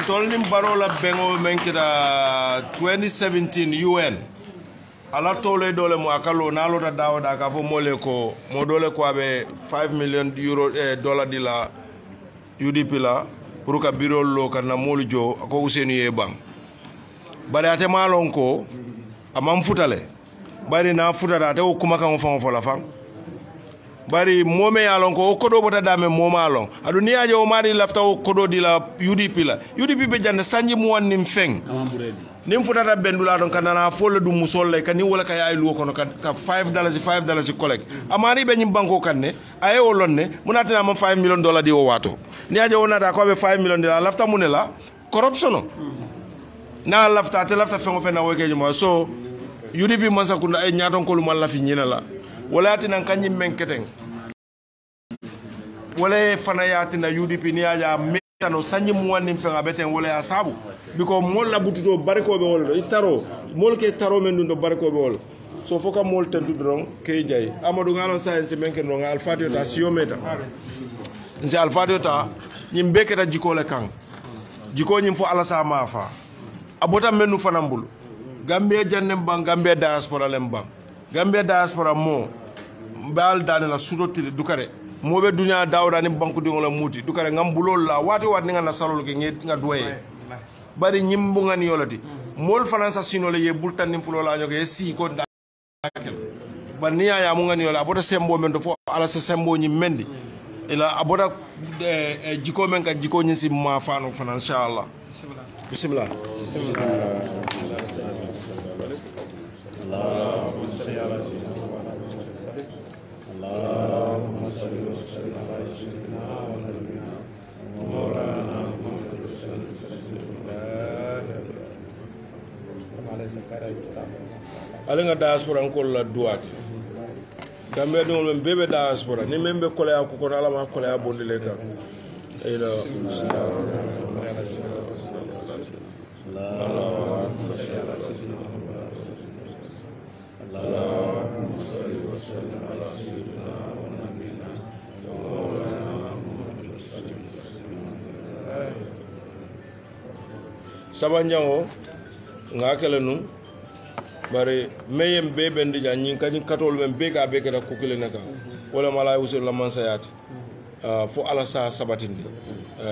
tol nim baro la bengo menkida 2017 UN ala tole dole mo akalo nalo da dawda ka fo mole ko mo dole ko abe 5 million euro dollar dila UDP la pour ka biro lo kana molu jo ko useni e bang bari ate malon ko amam futale bari na futata te o kuma kan fon fola fan bari mome yalon ko o kodo bota dame moma alon adu ni aje o mari lafta o kodo di la UDP be jande sanji mu wan nim feng nim futata bendula don kanana folle du musol lay kan ni wala ka yaay lu ko no ka $5 collect amari be nyim banko kanne aye o lonne munatina ma $5 million di o wato ni aje o nata ko be $5 million lafta munela corruption na lafta te lafta fengo fena weke juma so UDP mansa kunda ay nyaton ko lu mal la fi nyina la wala tina kanyi menketeng wala fana yatina UDP ni aja metano sanyi muwani fenga beten wala ya sabu biko mol la bututo bariko be wala itaro mol ke taro men do bariko be wala so foka mol tentu dron ke jay amadou ngalon science menken no ngal fatio ta siometa nsi al fatio ta nyimbe keta jiko le kan jiko nyim fo ala sa ma fa abota menu fanambulu Gambia jannem bang Gambia diaspora lembang Gambia diaspora mo bal dane la sudotile dukare mo be dunya dawda ni banku di ngola muti dukare ngambulol la wati wat nga na salol ke nga doye bari nyimbu ngani yolati mol faransa sinole ye bultan nim fulo la nyoke si ko dakel baniya ya mu ngani yola abota sembo men do fo ala se sembo nyi mendi ila abota jiko men kan jiko nyi si ma fanu fana inshallah bismillah Allahumma salli ala Allahumma salli wa sallim ala sayyidina wa nabiyina Maulana Muhammad alenga diaspora ko la duati gambe do men bebe diaspora ni membe ko la ko ala ma ko la bondile kan ila Allahumma salli wa sallim ala sayyidina wa nabiyina Maulana Muhammad sabanjango ngakele nu bare meyem be bendi ja nyin kany katol men be ka be ka ko kile naka wala mala usul la mansayati fo ala sa sabatindi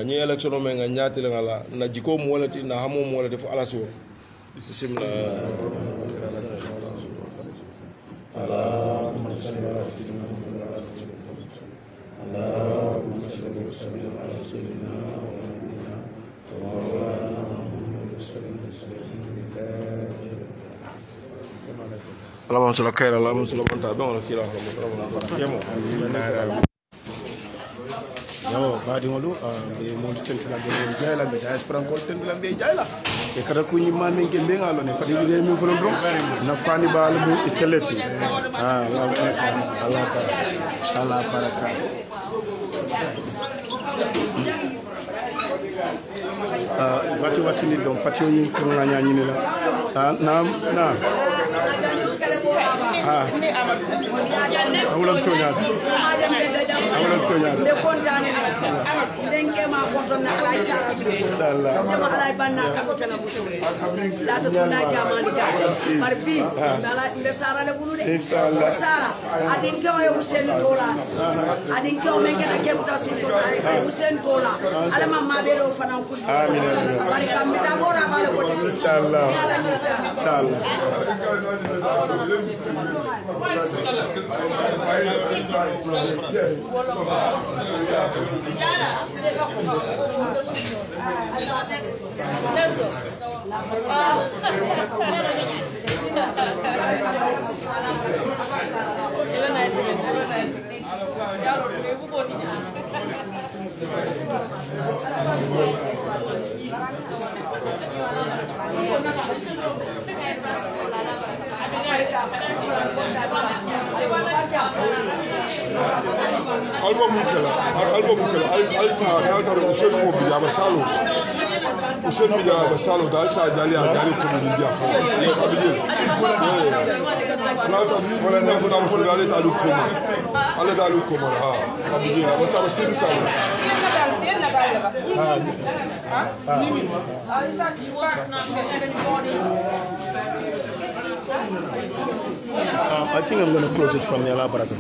ñi election men nga ñaati la ngala na jiko mo wala ti na hamo mo wala fo ala so bismillah اللهم صل على سيدنا اللهم صل وسلم على سيدنا اللهم صل خير اللهم صل من تابعنا كلا yo baadiŋolu be moolu tentula be moolu jayla be diasporankol tentula be jayla e kata ku ñimma men ke mbe ngalo ne fadi de min fulon dron na fani baal mu ikeleti Allah baraka wati ni don patio ñin ko nganya ñini la na awulam toñaati be kontane denke ma kontona ala isara inshallah dama ala banna ka ko tana busure la to na jamani ja marbi dala be sara le bulude inshallah sara adin ke o Hussein tola adin ke o men ke ke buta siso tare Hussein tola ala mamma be do fana ku amin bari kam mi da bora bale ko inshallah inshallah Let's go. album kala alfa alta usul fo bi ya salo usul bi ya salo da alta jali ya jali ko bi ya fo ya sabiji alta bi wala na ko na fo da alta lu ko ma ala da lu ko ma ha sabiji ya ba sa sin salo I think I'm going to close it from Yala Baraka.